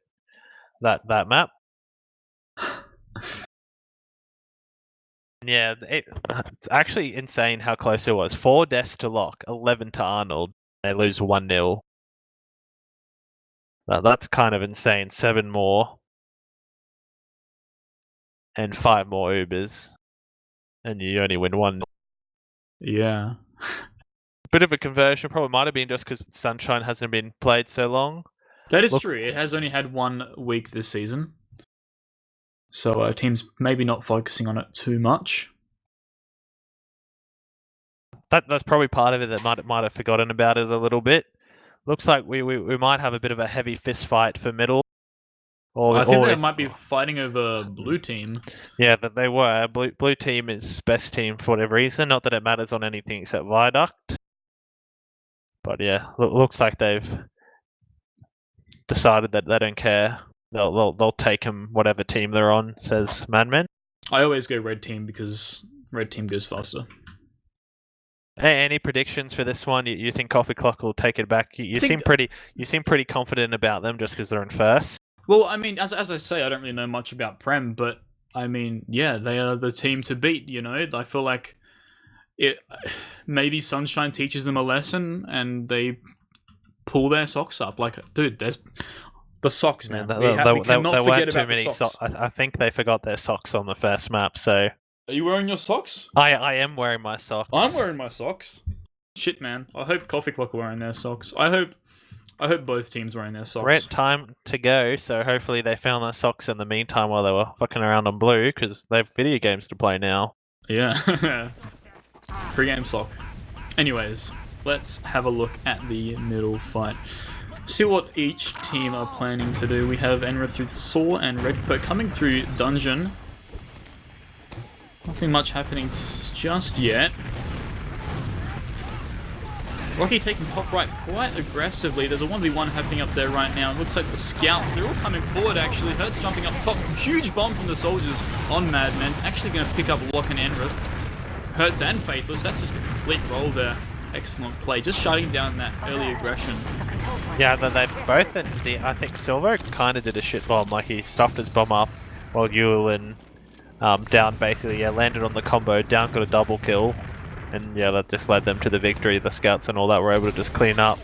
That map. Yeah, it's actually insane how close it was. 4 deaths to Lock, 11 to Arnold. They lose 1-0. That's kind of insane. 7 more. And 5 more Ubers. And you only win 1. Yeah. Bit of a conversion. Probably might have been just because Sunshine hasn't been played so long. That is true. It has only had 1 week this season. So teams maybe not focusing on it too much. That's probably part of it that might have forgotten about it a little bit. Looks like we might have a bit of a heavy fist fight for middle. I think they might be fighting over blue team. Yeah, that they were. Blue team is best team for whatever reason. Not that it matters on anything except Viaduct. But yeah, looks like they've decided that they don't care. They'll take them whatever team they're on, says Madman. I always go red team because red team goes faster. Hey, any predictions for this one? You think Coffee Clock will take it back? You seem pretty confident about them just because they're in first. Well, I mean, as I say, I don't really know much about Prem, but I mean, yeah, they are the team to beat. You know, I feel like maybe Sunshine teaches them a lesson and they pull their socks up. Like, dude, there's the socks, man. We cannot forget about the socks. I think they forgot their socks on the first map. So, are you wearing your socks? I am wearing my socks. I'm wearing my socks. Shit, man. I hope Coffee Clock are wearing their socks. I hope both teams wearing their socks. We're at time to go, so hopefully they found their socks in the meantime while they were fucking around on blue, because they have video games to play now. Yeah. Pre-game sock. Anyways, let's have a look at the middle fight. See what each team are planning to do. We have Enrith with Saw and Redcoat coming through dungeon. Nothing much happening just yet. Rocky taking top right quite aggressively. There's a 1v1 happening up there right now. It looks like the scouts, they're all coming forward actually. Hertz jumping up top. Huge bomb from the soldiers on Madmen. Actually going to pick up Locke and Enrith. Hertz and Faithless, that's just a complete roll there. Excellent play. Just shutting down that early aggression. Yeah, they both, I think Silver kind of did a shit bomb. Like he stuffed his bomb up while Yule and Down basically landed on the combo. Down got a double kill. And yeah, that just led them to the victory. The scouts and all that were able to just clean up.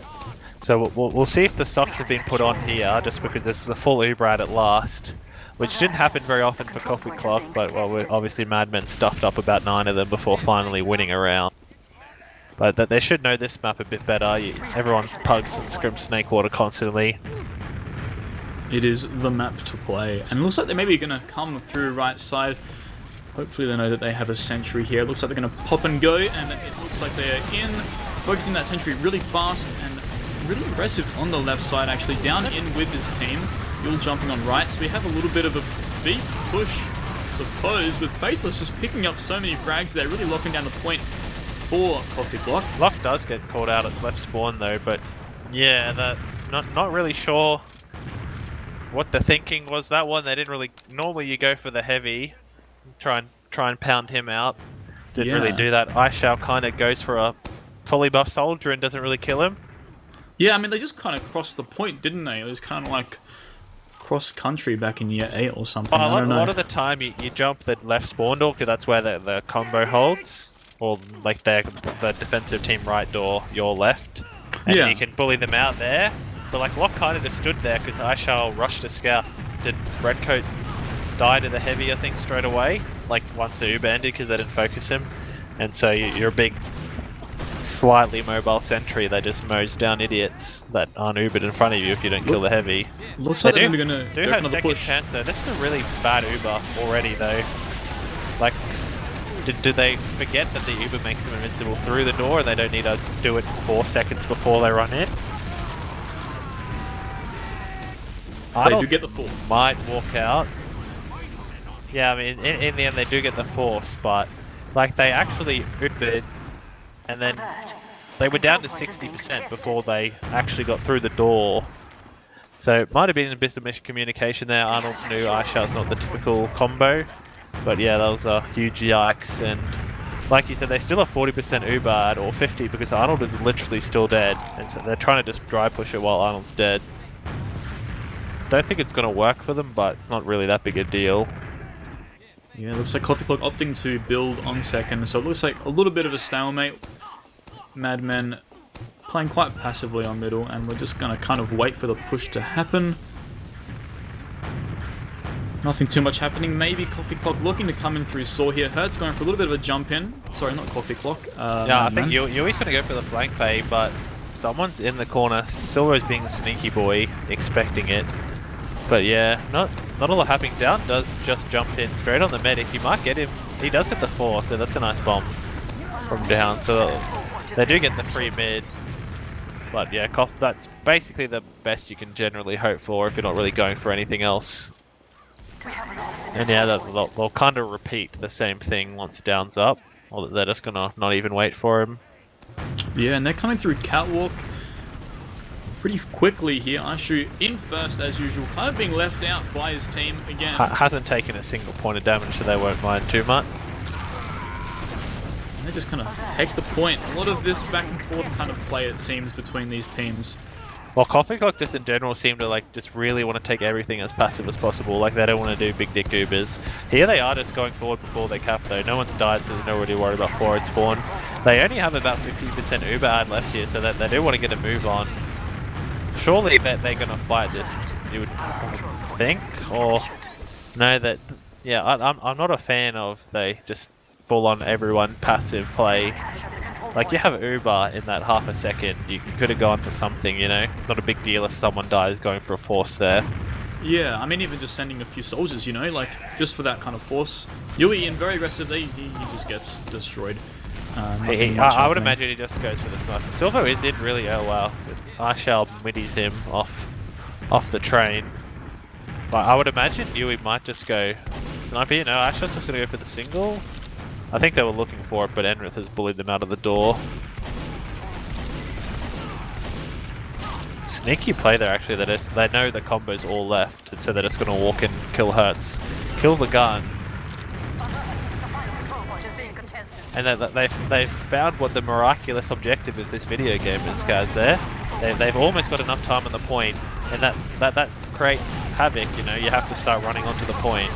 So we'll see if the stocks have been put on here, just because this is a full Ubrad at last, which didn't happen very often for Coffee Clock, but well, obviously Madmen stuffed up about 9 of them before finally winning a round. But they should know this map a bit better. Everyone pugs and scrims Snakewater constantly. It is the map to play, and it looks like they're maybe going to come through right side. Hopefully they know that they have a sentry here. It looks like they're going to pop and go, and it looks like they're focusing that sentry really fast and really aggressive on the left side actually. Down in with his team. Yule jumping on right, so we have a little bit of a beat push, I suppose, with Faithless just picking up so many frags there, really locking down the point for Coffee Clock. Locke does get called out at left spawn though, but yeah, not really sure what the thinking was that one. They didn't really, normally you go for the heavy, try and pound him out. Didn't really do that. Aishao kind of goes for a fully buff soldier and doesn't really kill him. Yeah, I mean they just kind of crossed the point, didn't they? It was kind of like cross country back in year 8 or something. A lot of the time you jump the left spawn door because that's where the combo holds, or like the defensive team right door, your left, and you can bully them out there. But like Locke kind of just stood there because Aishao rushed a scout. Did Redcoat die to the heavy, I think, straight away, like once the Uber ended because they didn't focus him, and so you're a big slightly mobile sentry that just mows down idiots that aren't Ubered in front of you if you don't kill the heavy. Looks like they're going to do have second push. Chance though. This is a really bad Uber already though. Like, do they forget that the Uber makes them invincible through the door and they don't need to do it 4 seconds before they run in? They do get the force. Might walk out. Yeah, I mean, in the end they do get the force, but like they actually Ubered and then they were down to 60% before they actually got through the door. So it might have been a bit of miscommunication there. Arnold's knew Aisha's not the typical combo. But yeah, that was a huge yikes. And like you said, they still have 40% Ubard or 50 because Arnold is literally still dead. And so they're trying to just dry push it while Arnold's dead. Don't think it's going to work for them, but it's not really that big a deal. Yeah, it looks like Coffee Clock opting to build on second, so it looks like a little bit of a stalemate. Madmen playing quite passively on middle, and we're just going to kind of wait for the push to happen. Nothing too much happening. Maybe Coffee Clock looking to come in through Saw here. Hertz going for a little bit of a jump in. Sorry, not Coffee Clock. Yeah, I think you're always going to go for the flank pay, but someone's in the corner. Silver's being a sneaky boy, expecting it. But yeah, not a lot happening. Down does just jump in straight on the medic. You might get him. He does get the 4, so that's a nice bomb from Down. So they do get the free mid. But yeah, that's basically the best you can generally hope for if you're not really going for anything else. And yeah, they'll kind of repeat the same thing once Down's up. Or they're just going to not even wait for him. Yeah, and they're coming through Catwalk pretty quickly here. Ashu in first as usual, kind of being left out by his team again. Hasn't taken a single point of damage, so they won't mind too much. And they just kind of take the point. A lot of this back and forth kind of play, it seems, between these teams. Well, Coffee Clock just in general seem to like just really want to take everything as passive as possible. Like they don't want to do big dick Ubers. Here they are just going forward before they cap though. No one's died, so there's no really worry about forward spawn. They only have about 50% Uber ad left here, so that they do want to get a move on. Surely that they're gonna fight this, you would think, or no? That yeah, I'm not a fan of they just full on everyone passive play. Like, you have Uber in that half a second, you could have gone for something, you know? It's not a big deal if someone dies going for a force there. Yeah, I mean, even just sending a few soldiers, you know, like, just for that kind of force. Yui in very aggressively, he just gets destroyed. I would imagine he just goes for the sniper. Silvo is in really well. I shall middies him off the train. But I would imagine Yui might just go sniper. You know, Ashel's just going to go for the single. I think they were looking for it, but Enrith has bullied them out of the door. Sneaky play there, actually. They know the combo's all left, and so they're just going to walk in, kill Hertz, kill the gun. And they've found what the miraculous objective of this video game is, guys. They've almost got enough time on the point, and that creates havoc. You know, you have to start running onto the point.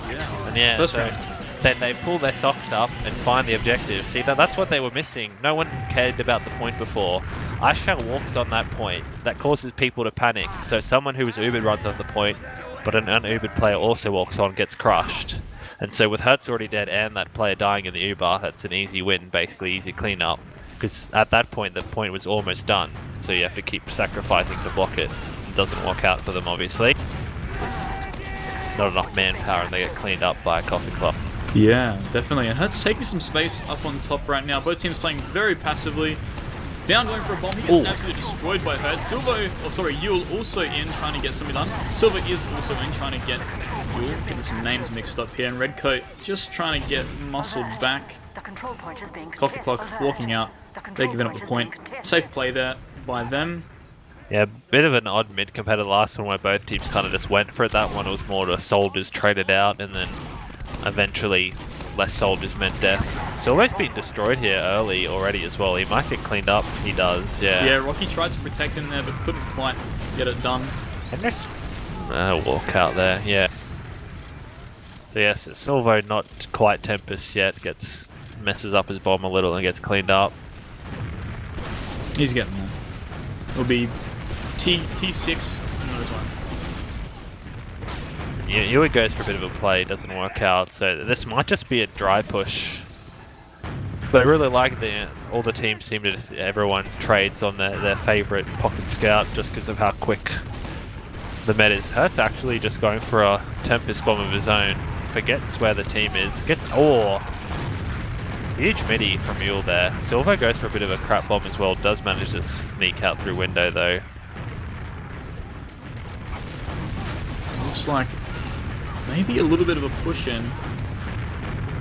Yeah. And yeah, that's so right. then they pull their socks up and find the objective. See, that's what they were missing. No one cared about the point before. Ashal walks on that point. That causes people to panic. So someone who was Ubered runs on the point, but an un-Ubered player also walks on, gets crushed. And so with Hertz already dead and that player dying in the Uber, that's an easy win, basically easy cleanup. Because at that point, the point was almost done. So you have to keep sacrificing to block it. It doesn't work out for them, obviously. There's not enough manpower and they get cleaned up by a Coffee Club. Yeah, definitely. And Hertz taking some space up on top right now. Both teams playing very passively. Down going for a bomb. He gets absolutely destroyed by Hertz. Yule also in trying to get something done. Silver is also in trying to get Yule. Getting some names mixed up here. And Redcoat just trying to get muscled back. Coffee Clock walking out. They're giving up the point. Safe play there by them. Yeah, bit of an odd mid compared to the last one where both teams kind of just went for it. That one was more to soldiers traded out and then eventually less soldiers meant death. Silver's been destroyed here early already as well. He might get cleaned up. He does, yeah. Yeah, Rocky tried to protect him there but couldn't quite get it done. And there's a walk out there, yeah. So yes, Silvo not quite Tempest yet. Messes up his bomb a little and gets cleaned up. He's getting there. It'll be T6 no time. Yui goes for a bit of a play, doesn't work out, so this might just be a dry push. But I really like all the teams seem to everyone trades on their favourite pocket scout just because of how quick the meta is. Hertz actually just going for a Tempest bomb of his own, forgets where the team is, huge midi from Mule there. Silver goes for a bit of a crap bomb as well, does manage to sneak out through window though. Looks like maybe a little bit of a push in.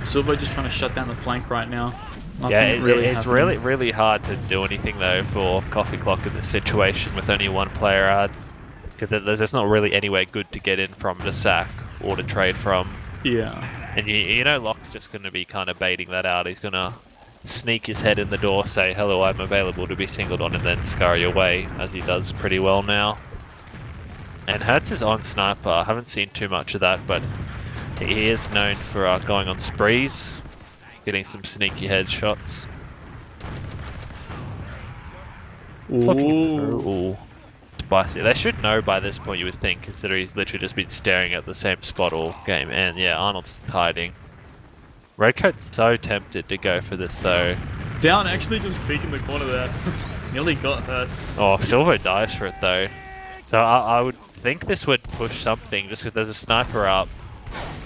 Silver just trying to shut down the flank right now. Nothing it's really hard to do anything though for Coffee Clock in this situation with only one player out. Because there's not really anywhere good to get in from to sack or to trade from. Yeah. And you know Locke's just going to be kind of baiting that out. He's going to sneak his head in the door, say, hello, I'm available to be singled on, and then scurry away, as he does pretty well now. And Hertz is on sniper. I haven't seen too much of that, but he is known for going on sprees, getting some sneaky headshots. Looking through. Ooh. Spicy. They should know by this point, you would think, considering he's literally just been staring at the same spot all game. And yeah, Arnold's hiding. Redcoat's so tempted to go for this though. Down actually just peeking the corner there. Nearly got Hertz. Oh, Silver dies for it though. So I would think this would push something just because there's a sniper up,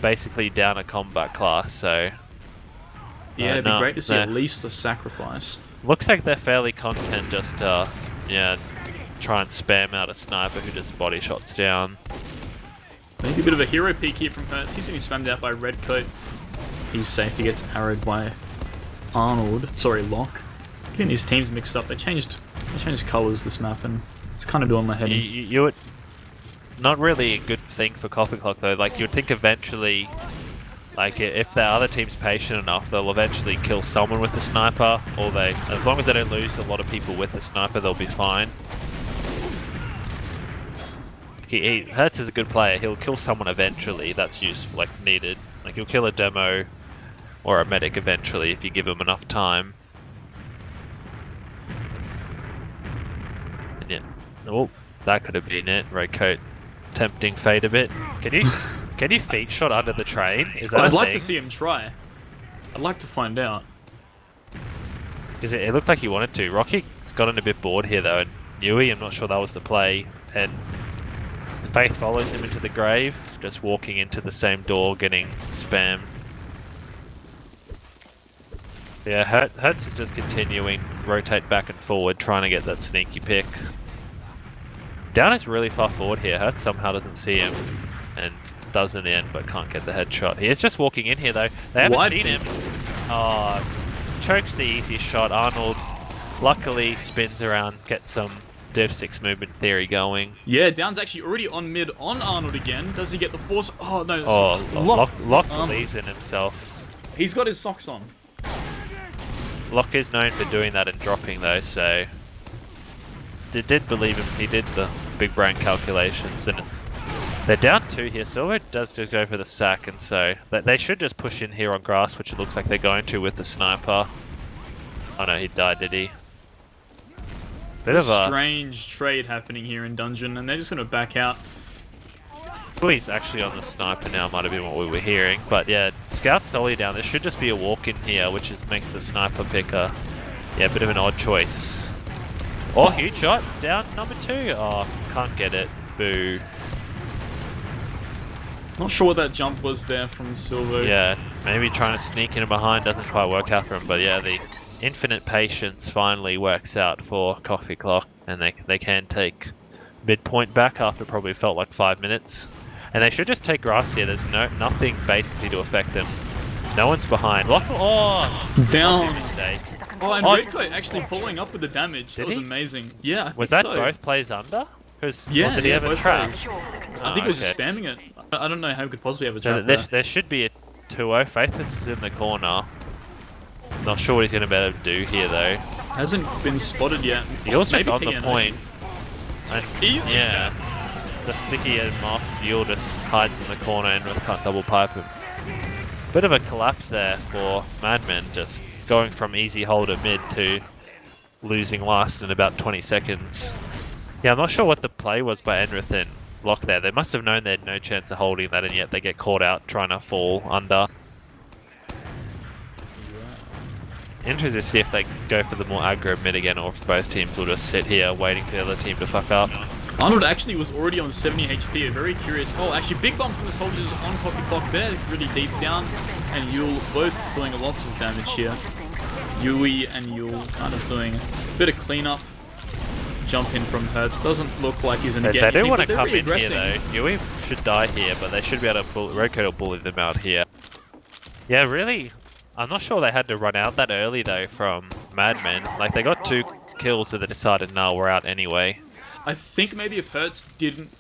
basically down a combat class, so... Yeah, it'd be great to see at least a sacrifice. Looks like they're fairly content just to, try and spam out a sniper who just body shots down. Maybe a bit of a hero peek here from Hertz. He's getting spammed out by Redcoat. He's safe. He gets arrowed by Locke. Getting these teams mixed up. They changed colours this map, and it's kind of doing my head in. You would not really a good thing for Coffee Clock though. Like you'd think eventually, like if the other team's patient enough, they'll eventually kill someone with the sniper, or as long as they don't lose a lot of people with the sniper, they'll be fine. Hertz is a good player. He'll kill someone eventually. That's useful, like needed. Like he'll kill a demo or a medic eventually if you give him enough time. And yeah, oh, that could have been it. Rocoat tempting fate a bit. Can you feet shot under the train? Is that I'd a like thing? to see him try. I'd like to find out. Because it looked like he wanted to. Rocky's gotten a bit bored here though, and Yui, I'm not sure that was the play. And Faith follows him into the grave, just walking into the same door, getting spammed. Yeah, Hertz is just continuing, rotate back and forward, trying to get that sneaky pick. Down is really far forward here. Hertz somehow doesn't see him, and does in the end, but can't get the headshot. He is just walking in here though. They haven't seen him. Oh, chokes the easy shot. Arnold luckily spins around, gets some Div 6 movement theory going. Yeah, Down's actually already on mid on Arnold again. Does he get the force? Oh no. Locke believes in himself. He's got his socks on. Locke is known for doing that and dropping though, so did believe him. He did the big brain calculations, and they're down 2 here. Silver does just go for the sack, and so they should just push in here on grass, which it looks like they're going to with the sniper. Oh no, he died, did he? Bit of a strange trade happening here in Dungeon, and they're just gonna back out. Oh, he's actually on the sniper now, might have been what we were hearing. But yeah, Scout's solely down. There should just be a walk in here, which makes the sniper pick a bit of an odd choice. Oh, huge shot. Down number 2. Oh, can't get it. Boo. Not sure what that jump was there from Silver. Yeah, maybe trying to sneak in behind doesn't quite work out for him. But yeah, the infinite patience finally works out for Coffee Clock, and they can take midpoint back after probably felt like 5 minutes. And they should just take grass here. There's nothing basically to affect them. No one's behind. Down. Mistake. Oh, and Redcoat actually following up with the damage. That was amazing. Yeah, I think was that so. both plays under? Yeah, or did he have a both trap? plays. I think he was just spamming it. I don't know how he could possibly have a So trap there should be a 2-0. Faithless is in the corner. Not sure what he's going to be able to do here though. Hasn't been spotted yet. He also is on Maybe the TN, point. And, Easy. yeah. The sticky and Mark Fuel just hides in the corner and can't double pipe him. Bit of a collapse there for Madman, just going from easy holder mid to losing last in about 20 seconds. Yeah, I'm not sure what the play was by Enrith and Locke there. They must have known they had no chance of holding that, and yet they get caught out trying to fall under. Interested to see if they go for the more aggro mid again, or if both teams will just sit here waiting for the other team to fuck up. Arnold actually was already on 70 HP. Very curious. Oh, actually, big bump from the soldiers on Coffee Clock there, really deep down, and Yule both doing lots of damage here. Yui and Yule kind of doing a bit of cleanup. Jump in from Hertz. Doesn't look like he's gonna get They do anything, want to but come they're in regressing. here though. Yui should die here, but they should be able to pull. Rokout will bully them out here. Yeah, really. I'm not sure they had to run out that early though from Madmen. Like they got 2 kills, so they decided, nah, we're out anyway. I think maybe if Hertz didn't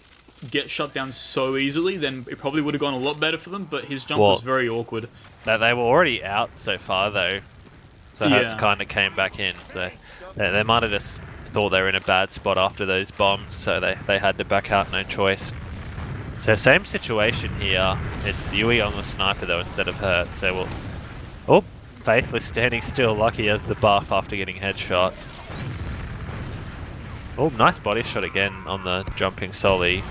get shut down so easily, then it probably would have gone a lot better for them, but his jump was very awkward. They were already out so far though, so Hertz kind of came back in, so they might have just thought they were in a bad spot after those bombs, so they had to back out, no choice. So same situation here, it's Yui on the sniper though instead of Hertz, so we'll... Oh, Faithless standing still, lucky as the buff after getting headshot. Oh, nice body shot again on the jumping Solly.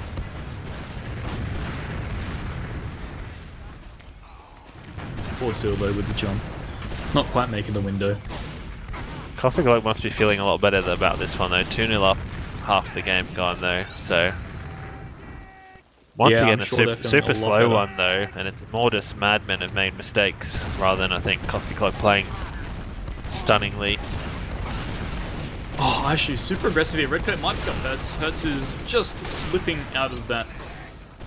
Poor Silvo with the jump. Not quite making the window. Coffee Glock must be feeling a lot better about this one though. 2-0 up, half the game gone though, so... Once again, a super slow one though, and it's more just Madmen have made mistakes, rather than I think Coffee Clock playing stunningly. Oh, actually, super aggressive here. Redcoat might pick up Hertz. Hertz is just slipping out of that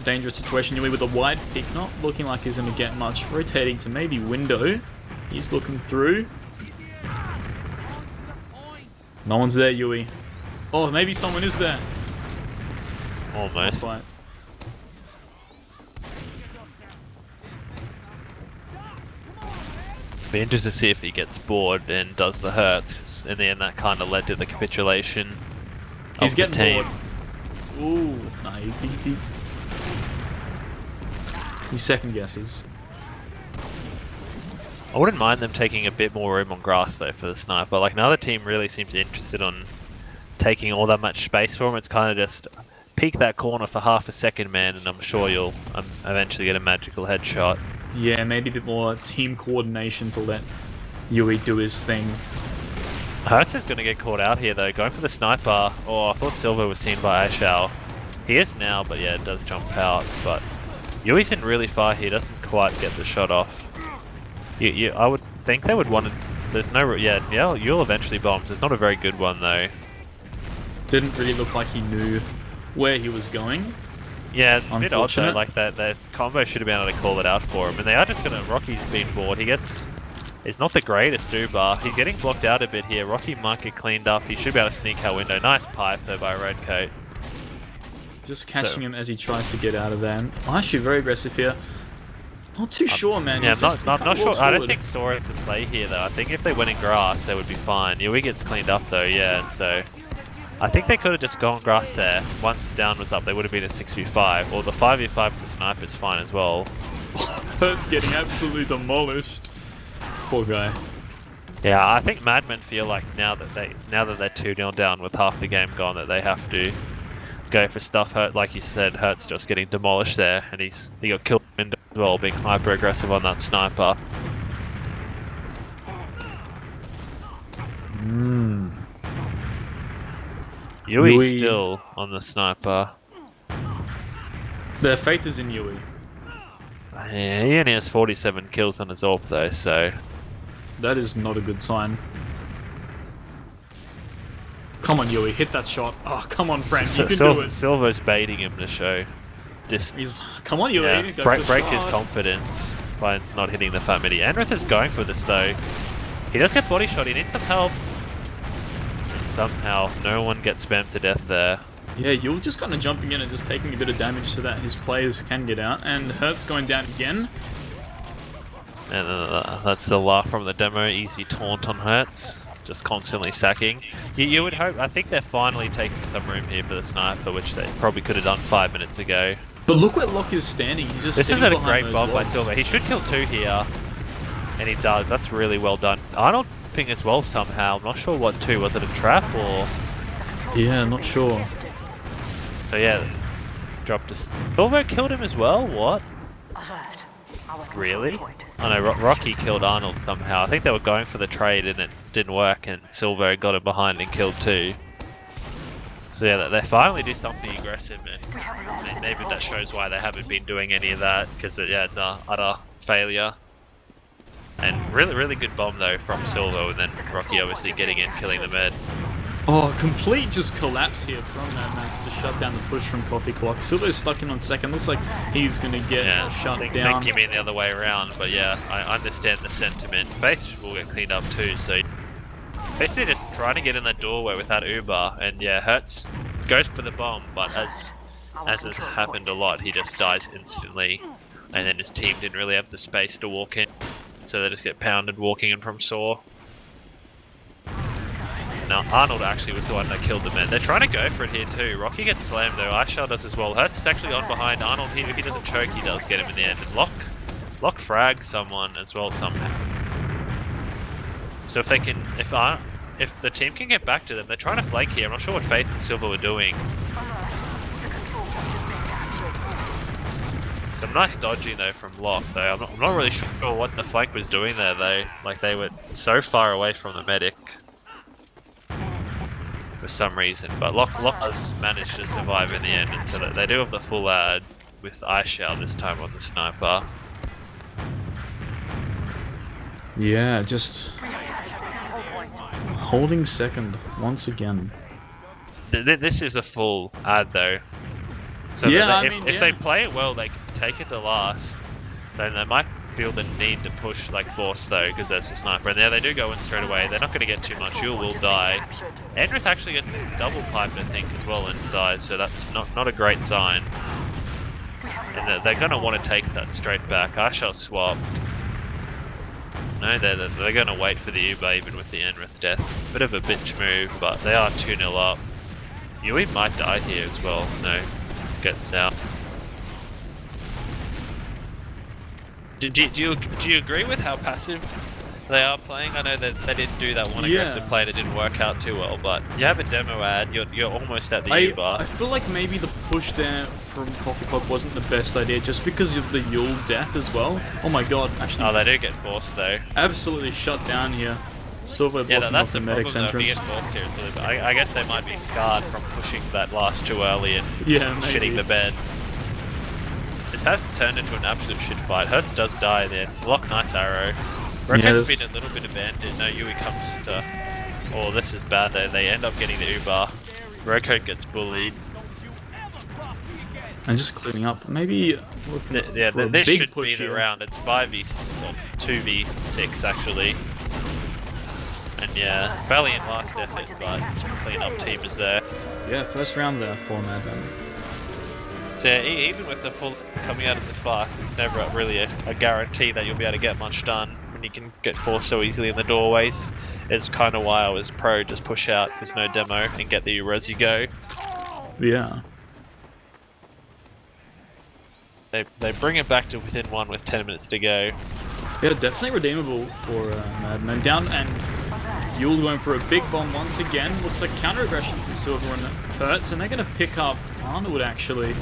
dangerous situation. Yui with a wide pick, not looking like he's going to get much. Rotating to maybe window. He's looking through. No one's there, Yui. Oh, maybe someone is there. Almost. Not quite. Be interested to see if he gets bored and does the Hertz, because in the end that kind of led to the capitulation He's of the getting team. bored. Ooh, nah, he second guesses. I wouldn't mind them taking a bit more room on grass though for the sniper. Like neither team really seems interested on taking all that much space for him. It's kind of just peek that corner for half a second, man, and I'm sure you'll eventually get a magical headshot. Yeah, maybe a bit more team coordination to let Yui do his thing. Hertz is going to get caught out here though, going for the sniper. Oh, I thought Silver was seen by Ashao. He is now, but yeah, it does jump out. But Yui's in really far here, doesn't quite get the shot off. I would think they would want to... There's no... Yeah, you'll eventually bomb. It's not a very good one though. Didn't really look like he knew where he was going. Yeah, a bit odd though, like that combo should have been able to call it out for him. And they are just going to... Rocky's been bored. He gets... It's not the greatest Uber. He's getting blocked out a bit here. Rocky might get cleaned up. He should be able to sneak out window. Nice pipe though by Redcoat. Just catching him as he tries to get out of there. Actually, very aggressive here. Not too sure, man. Yeah, not sure. I don't think Sora is to play here though. I think if they went in grass, they would be fine. Yui gets cleaned up though, yeah. And so I think they could have just gone grass there. Once down was up, they would have been a 6v5, or the 5v5 with the sniper is fine as well. Hurt's getting absolutely demolished. Poor guy. Yeah, I think Madmen feel like now that they're 2-0 down with half the game gone, that they have to go for stuff. Hurt, like you said, Hurt's just getting demolished there, and he got killed as well, being hyper aggressive on that sniper. Yui's still on the sniper. Their faith is in Yui. Yeah, he only has 47 kills on his AWP though, so... That is not a good sign. Come on, Yui, hit that shot. Oh, come on, friend, you can do it. Silver's baiting him to show... Come on, Yui. Yeah, break his confidence by not hitting the fat midi. Enrith is going for this though. He does get body shot, he needs some help. And somehow, no one gets spammed to death there. Yeah, you're just kind of jumping in and just taking a bit of damage so that his players can get out. And Hurt's going down again. And that's the laugh from the demo. Easy taunt on Hertz. Just constantly sacking. You would hope... I think they're finally taking some room here for the sniper, which they probably could have done 5 minutes ago. But look where Locke is standing. He's just this isn't a great bomb by walls. Silver. He should kill 2 here. And he does. That's really well done. Arnold ping as well somehow. I'm not sure what 2. Was it a trap or... Yeah, not sure. So yeah, dropped a... Silver killed him as well? What? Really? Oh no, Rocky killed Arnold somehow. I think they were going for the trade and it didn't work, and Silver got him behind and killed 2. So yeah, they finally do something aggressive, and maybe that shows why they haven't been doing any of that, because yeah, it's a utter failure. And really good bomb though from Silver, and then Rocky obviously getting in, killing the med. Oh, complete just collapse here from that match to shut down the push from Coffee Clock. Silver's stuck in on second. Looks like he's going to get shut down. I think you mean the other way around, but yeah, I understand the sentiment. Faith will get cleaned up too, so basically just trying to get in that doorway without Uber, and yeah, Hertz goes for the bomb, but as has happened a lot, he just dies instantly, and then his team didn't really have the space to walk in, so they just get pounded walking in from Saw. Now, Arnold actually was the one that killed the men. They're trying to go for it here too. Rocky gets slammed though. Ishal does as well. Hertz is actually on behind Arnold. If he doesn't choke, he does get him in the end. And Lock frags someone as well somehow. So if they can, if the team can get back to them, they're trying to flank here. I'm not sure what Faith and Silver were doing. Some nice dodging though from Lock though. I'm not really sure what the flank was doing there though. Like they were so far away from the medic for some reason, but Lock has managed to survive in the end, and so that they do have the full ad with Ishal this time on the sniper. Yeah, just holding second once again. This is a full ad though, so yeah, if they play it well, they can take it to last. Then they might feel the need to push like force though, because there's a sniper, and there they do go in straight away. They're not going to get too much. Yule will die. Endrith actually gets double piped, I think, as well, and dies. So that's not a great sign. And they're going to want to take that straight back. Ishal swapped. No, they're going to wait for the Uber even with the Endrith death. Bit of a bitch move, but they are 2-0 up. Yui might die here as well. No, gets out. Do you agree with how passive they are playing? I know that they didn't do that one aggressive play that didn't work out too well, but you have a demo ad, you're almost at the U-bar. I feel like maybe the push there from Coffee Clock wasn't the best idea, just because of the Yule death as well. Oh my god, actually. Oh, they do get forced though. Absolutely shut down here. Silver blocking that's off the the problem medic's though, if you entrance. get forced here. It's really bad. I guess they might be scarred from pushing that last too early and shitting the bed. This has turned into an absolute shit fight. Hertz does die then. Lock, nice arrow. Roko's been a little bit abandoned. No, Yui comes to... Oh, this is bad. They end up getting the U-bar. Roko gets bullied. And just cleaning up. Maybe This big should push be the here. round. It's 5v... or 2v6 actually. And yeah, valiant last effort, but clean-up team is there. Yeah, first round there for Madman. So yeah, even with the full coming out of this fast, it's never really a guarantee that you'll be able to get much done when you can get forced so easily in the doorways. It's kind of why I was pro, just push out, there's no demo, and get the Euro as you go. Yeah. They bring it back to within one with 10 minutes to go. Yeah, definitely redeemable for Madman. Down and Yule going for a big bomb once again. Looks like counter aggression from Silver and Hertz, and they're going to pick up Arnold actually.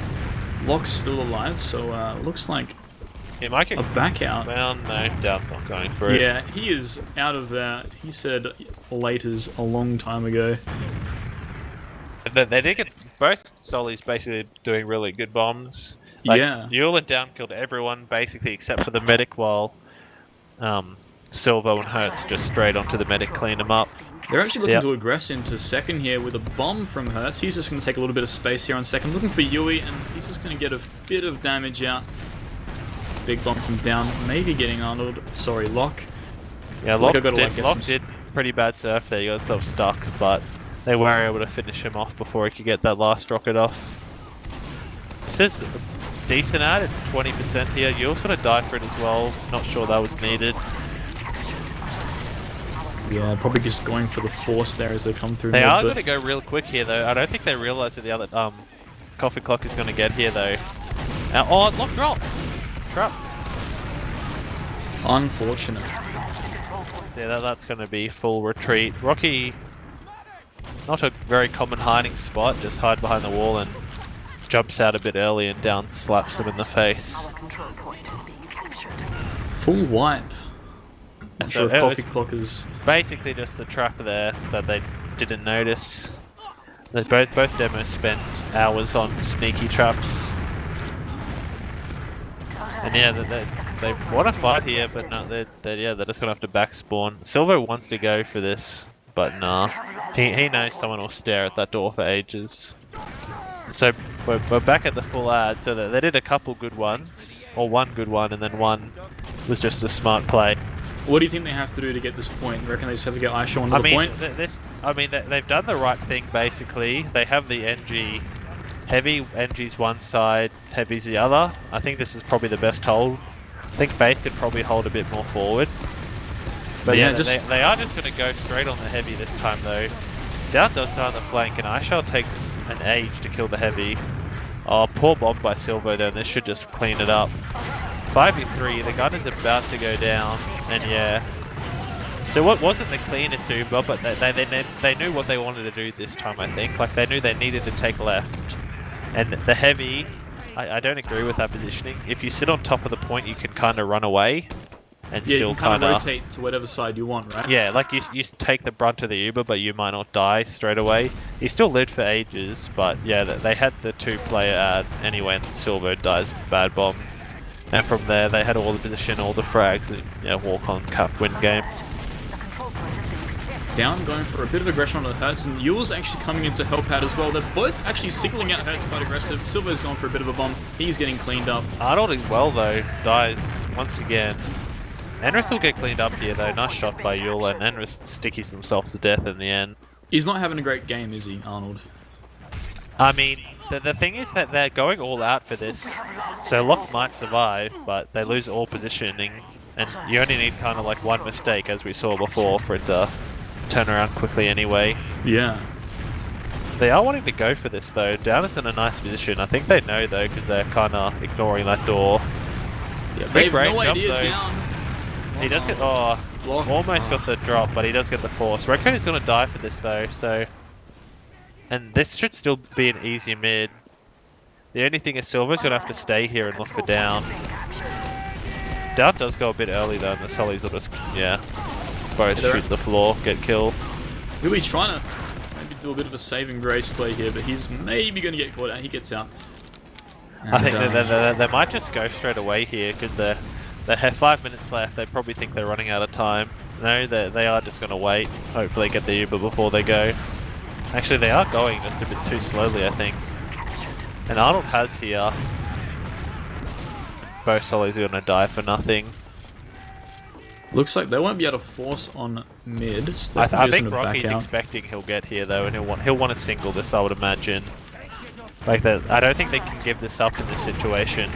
Lock's still alive, so looks like He might get a back out. Well, no, Down's not going for it. Yeah, he is out of that. He said laters a long time ago. They did get both Solis basically doing really good bombs. Like, Yeah. Yule and Down killed everyone basically except for the medic, while Silvo and Hertz just straight onto the medic, clean them up. They're actually looking to aggress into second here with a bomb from Hertz. He's just going to take a little bit of space here on second, looking for Yui, and he's just going to get a bit of damage out. Big bomb from Down, maybe getting Arnold. Sorry, Lock. Yeah, Lock did pretty bad surf there. He got himself stuck, but they were able to finish him off before he could get that last rocket off. This is a decent ad. It's 20% here. Yule's going to die for it as well. Not sure that was needed. Yeah, probably just going for the force there as they come through. They are going to go real quick here, though. I don't think they realise that the other Coffee Clock is going to get here, though. Oh, Lock drops! Trap. Unfortunate. Yeah, that's going to be full retreat. Rocky, not a very common hiding spot. Just hide behind the wall and jumps out a bit early and Down slaps them in the face. Our control point is being captured. Full wipe. Not So sure if Coffee Clock is... Basically just the trap there that they didn't notice. Both demos spent hours on sneaky traps. And yeah, they want to fight here, but no, they're just gonna have to back spawn. Silver wants to go for this, but nah. He knows someone will stare at that door for ages. So we're back at the full ad. So they did a couple good ones, or one good one, and then one was just a smart play. What do you think they have to do to get this point? You reckon they just have to get Aisha onto the point? They've done the right thing basically. They have the NG heavy. NG's one side, heavy's the other. I think this is probably the best hold. I think Faith could probably hold a bit more forward. But yeah, they are just going to go straight on the heavy this time though. Down does die on the flank, and Aishal takes an age to kill the heavy. Oh, poor bomb by Silvo though. This should just clean it up. 5v3, the gun is about to go down, and yeah. So what wasn't the cleanest Uber, but they knew what they wanted to do this time, I think. Like, they knew they needed to take left. And the heavy, I don't agree with that positioning. If you sit on top of the point, you can kind of run away, and still you kind of rotate to whatever side you want, right? Yeah, like you take the brunt of the Uber, but you might not die straight away. He still lived for ages, but yeah, they had the two-player ad anyway, and Silvo dies bad bomb. And from there, they had all the position, all the frags, and yeah, walk on, cap, win game. Down going for a bit of aggression on the Hertz, and Yule's actually coming in to help out as well. They're both actually singling out Hertz quite aggressive. Silver's gone for a bit of a bomb. He's getting cleaned up. Arnold as well, though, dies once again. Enrith will get cleaned up here, though. Nice shot by Yule, and Enrith stickies himself to death in the end. He's not having a great game, is he, Arnold? I mean, the thing is that they're going all out for this, so Lock might survive, but they lose all positioning, and you only need kind of like one mistake, as we saw before, for it to turn around quickly anyway. Yeah. They are wanting to go for this though. Down is in a nice position. I think they know though because they're kind of ignoring that door. Yeah, Big they have brain no jump idea though. down. He does get almost Block. got the drop, but he does get the force. Redcoat is going to die for this though, so and this should still be an easy mid. The only thing is Silver's going to have to stay here and look for Down. Down does go a bit early though, and the Sullies will just both shoot the floor, get killed. Really trying to maybe do a bit of a saving grace play here, but he's maybe going to get caught out. He gets out. I think they might just go straight away here because they have 5 minutes left. They probably think they're running out of time. No, they are just going to wait. Hopefully get the Uber before they go. Actually, they are going just a bit too slowly, I think. And Arnold has here. Both Sollies are going to die for nothing. Looks like they won't be able to force on mid. So I think Rocky's expecting he'll get here though, and he'll want to single this, I would imagine. Like that, I don't think they can give this up in this situation.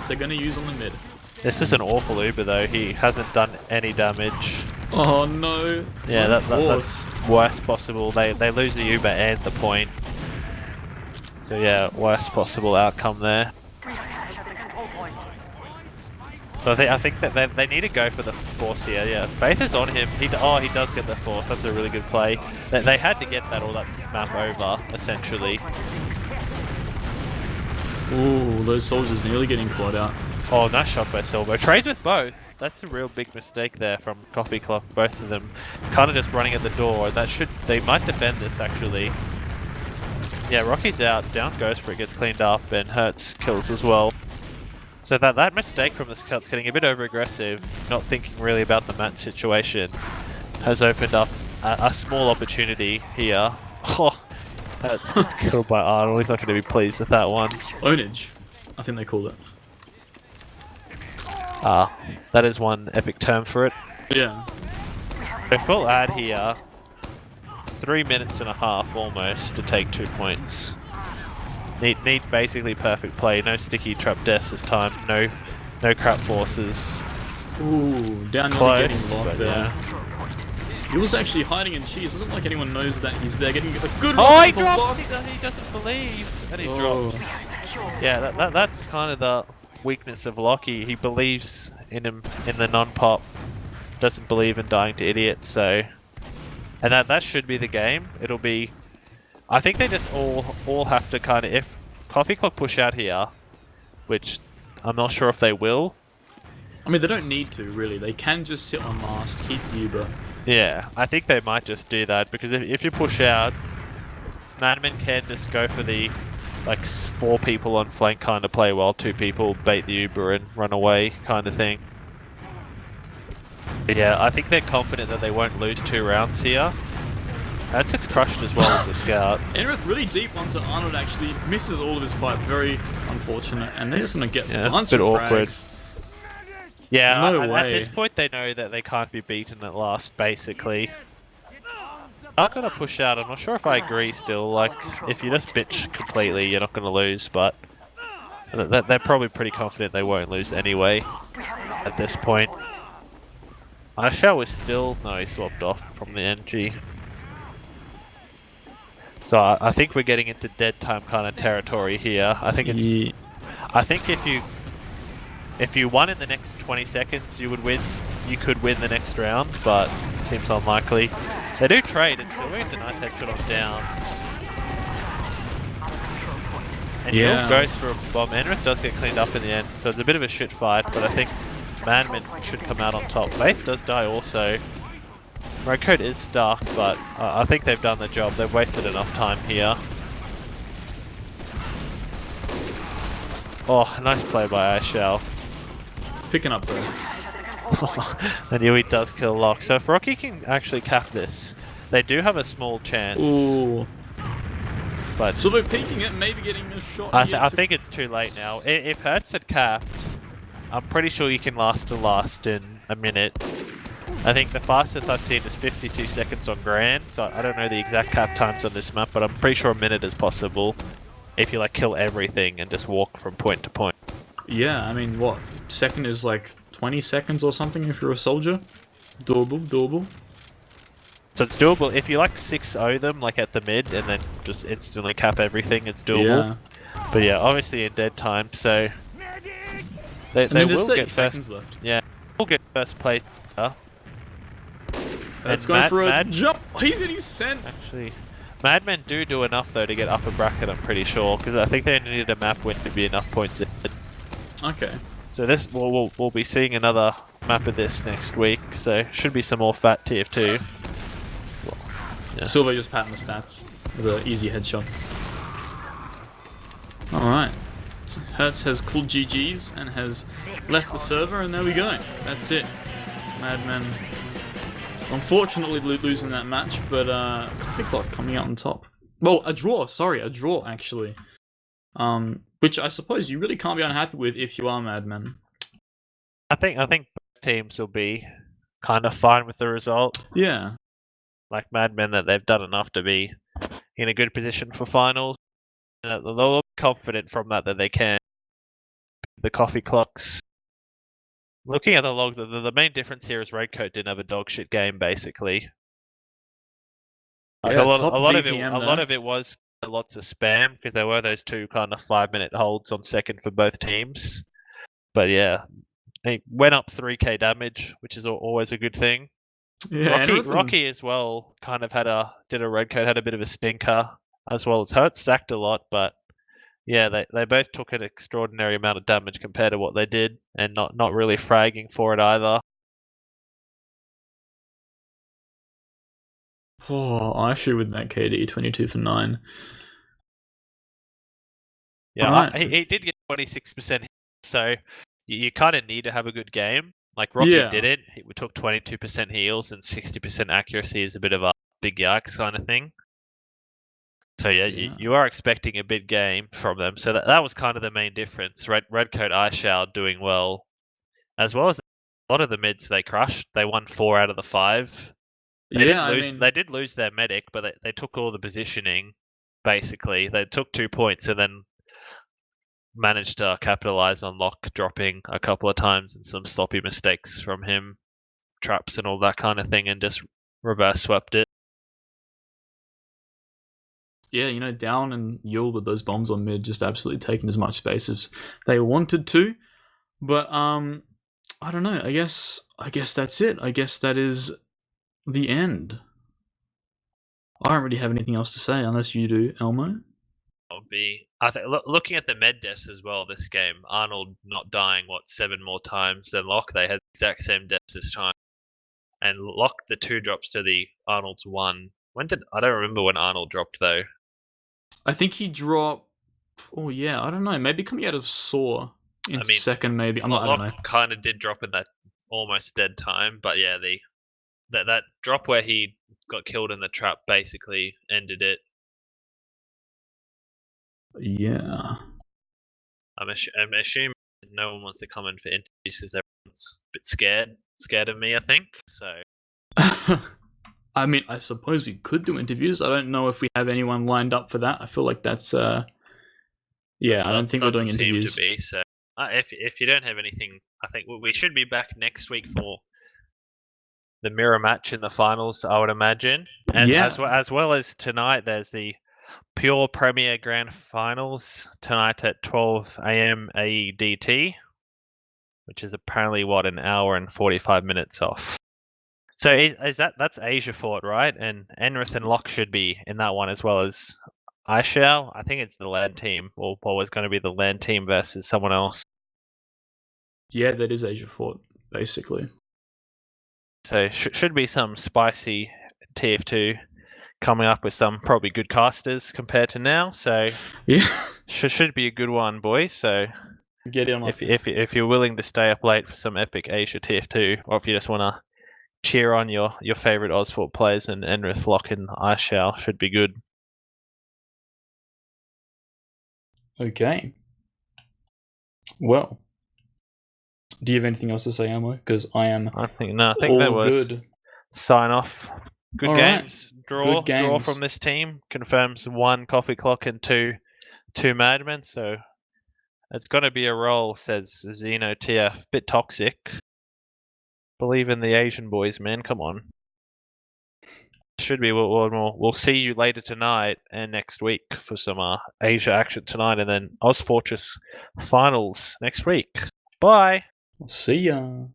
They're going to use on the mid. This is an awful Uber though. He hasn't done any damage. Oh no! Yeah, that's worst possible. They lose the Uber and the point. So yeah, worst possible outcome there. So I think that they need to go for the force here. Yeah, Faith is on him. He does get the force. That's a really good play. They had to get that map over essentially. Ooh, those soldiers nearly getting clawed out. Oh, nice shot by Silver. Trades with both. That's a real big mistake there from Coffee Clock. Both of them kind of just running at the door. They might defend this actually. Yeah, Rocky's out. Down goes for it, gets cleaned up, and Hertz kills as well. So that mistake from the Scouts getting a bit over aggressive, not thinking really about the match situation, has opened up a small opportunity here. Oh, Hertz gets killed by Arnold. He's not going to be pleased with that one. Ownage, I think they call it. That is one epic term for it. Yeah. A full ad here. 3 minutes and a half almost to take 2 points. Need basically perfect play. No sticky trap deaths this time. No crap forces. Ooh, down close, getting locked there. Yeah. He was actually hiding in cheese. Doesn't like anyone knows that he's there. Getting a good. Oh, he lock. drops! He doesn't believe, and he drops. Yeah, that's kind of the weakness of Lockie. He believes in him in the non-pop. Doesn't believe in dying to idiots. So, and that should be the game. It'll be. I think they just all have to kind of, if Coffee Clock push out here, which I'm not sure if they will. I mean, they don't need to, really. They can just sit on last, keep the Uber. Yeah, I think they might just do that, because if you push out, Madman can just go for the, 4 people on flank kind of play while 2 people bait the Uber and run away kind of thing. But yeah, I think they're confident that they won't lose 2 rounds here. That gets crushed as well as the Scout. Enrith really deep onto Arnold, actually misses all of his pipe. Very unfortunate, and they're just gonna get a bunch of awkward. frags. Yeah, No at way. this point they know that they can't be beaten at last, basically. I'm gonna push out. I'm not sure if I agree still. If you just bitch completely, you're not gonna lose, but they're probably pretty confident they won't lose anyway at this point. Ishao is still... No, he swapped off from the NG. So I think we're getting into dead time kind of territory here. I think it's. Yeah. I think if you won in the next 20 seconds, you would win. You could win the next round, but it seems unlikely. They do trade, and Silver gets a nice headshot on Down. And Yul goes for a bomb. Enrith does get cleaned up in the end, so it's a bit of a shit fight. But I think Manman should come out on top. Faith does die also. Red Coat is stuck, but I think they've done the job. They've wasted enough time here. Oh, nice play by Ishao. Picking up birds. And Yui does kill Locke. So if Rocky can actually cap this, they do have a small chance. Ooh. But So they're peeking it, maybe getting a shot. I think it's too late now. If Hertz had capped, I'm pretty sure you can last to last in a minute. I think the fastest I've seen is 52 seconds on Grand, so I don't know the exact cap times on this map, but I'm pretty sure a minute is possible if you kill everything and just walk from point to point. Yeah, I mean, what? Second is 20 seconds or something if you're a soldier? Doable. So it's doable. If you like 6-0 them, like at the mid, and then just instantly cap everything, it's doable. Yeah. But yeah, obviously in dead time, so they There's will 30 get first. seconds left. Yeah, will get first place. That's And going for a jump. He's getting sent. Actually, Madmen do enough though to get upper bracket. I'm pretty sure because I think they only needed a map win to be enough points in. Okay. So this we'll be seeing another map of this next week. So should be some more fat TF2. Yeah. Silver just patting the stats with an easy headshot. Alright. Hertz has called GG's and has left the server, and there we go. That's it. Madmen unfortunately losing that match, but Coffee Clock coming out on top. Well, a draw, actually. Which I suppose you really can't be unhappy with if you are Madmen. I think both teams will be kind of fine with the result. Yeah. Like Madmen, that they've done enough to be in a good position for finals. They'll be confident from that they can. The Coffee Clocks. Looking at the logs, the main difference here is Redcoat didn't have a dog shit game basically. Like Yeah, a lot of it was lots of spam because there were those 2 kind of 5-minute holds on second for both teams. But yeah, they went up 3k damage, which is always a good thing. Yeah, Rocky as well kind of had a Redcoat had a bit of a stinker as well as Hurt stacked a lot, but yeah, they both took an extraordinary amount of damage compared to what they did, and not really fragging for it either. Oh, I actually with that KD 22 for 9. Yeah, Alright. he did get 26%, so you kind of need to have a good game. Like Rocky did it. We took 22% heals and 60% accuracy is a bit of a big yikes kind of thing. So yeah, you are expecting a big game from them. So that was kind of the main difference. Redcoat iShower doing well as a lot of the mids they crushed. They won 4 out of the 5. They did lose their medic, but they took all the positioning. Basically, they took 2 points and then managed to capitalize on Lock dropping a couple of times and some sloppy mistakes from him, traps and all that kind of thing, and just reverse swept it. Yeah, Down and Yule with those bombs on mid just absolutely taking as much space as they wanted to. But I don't know. I guess that's it. I guess that is the end. I don't really have anything else to say unless you do, Elmo. I think looking at the med deaths as well this game, Arnold not dying 7 more times than Locke. They had the exact same deaths this time, and Locke the 2 drops to the Arnold's 1. I don't remember when Arnold dropped though. I think he dropped. Oh yeah, I don't know. Maybe coming out of Saw in second, maybe. I don't know. Kind of did drop in that almost dead time, but yeah, that drop where he got killed in the trap basically ended it. Yeah. I'm assuming no one wants to come in for interviews because everyone's a bit scared of me, I think. So. I mean, I suppose we could do interviews. I don't know if we have anyone lined up for that. I feel like that's I don't think we're doing interviews. To be, so if you don't have anything, I think we should be back next week for the mirror match in the finals, I would imagine. As well as tonight, there's the Pure Premier Grand Finals tonight at 12 a.m. AEDT, which is apparently an hour and 45 minutes off. So is that's Asia Fort, right? And Enrith and Locke should be in that one as well as iShao. I think it's the LAN team, or was going to be the LAN team versus someone else. Yeah, that is Asia Fort, basically. So should be some spicy TF2 coming up with some probably good casters compared to now. So yeah, should be a good one, boys. So get in on if you're willing to stay up late for some epic Asia TF2, or if you just want to cheer on your favorite Ozfort players and Enrith, Locke and iShao, should be good. Okay. Well, do you have anything else to say, Elmo? Because I think that was good. Sign off. Good all games. Right. Draw from this team confirms 1 Coffee Clock and 2 Madmen. So it's going to be a roll, says Xeno TF. Bit toxic. Believe in the Asian boys, man. Come on. should be. We'll see you later tonight and next week for some Asia action tonight, and then OzFortress finals next week. Bye. See ya.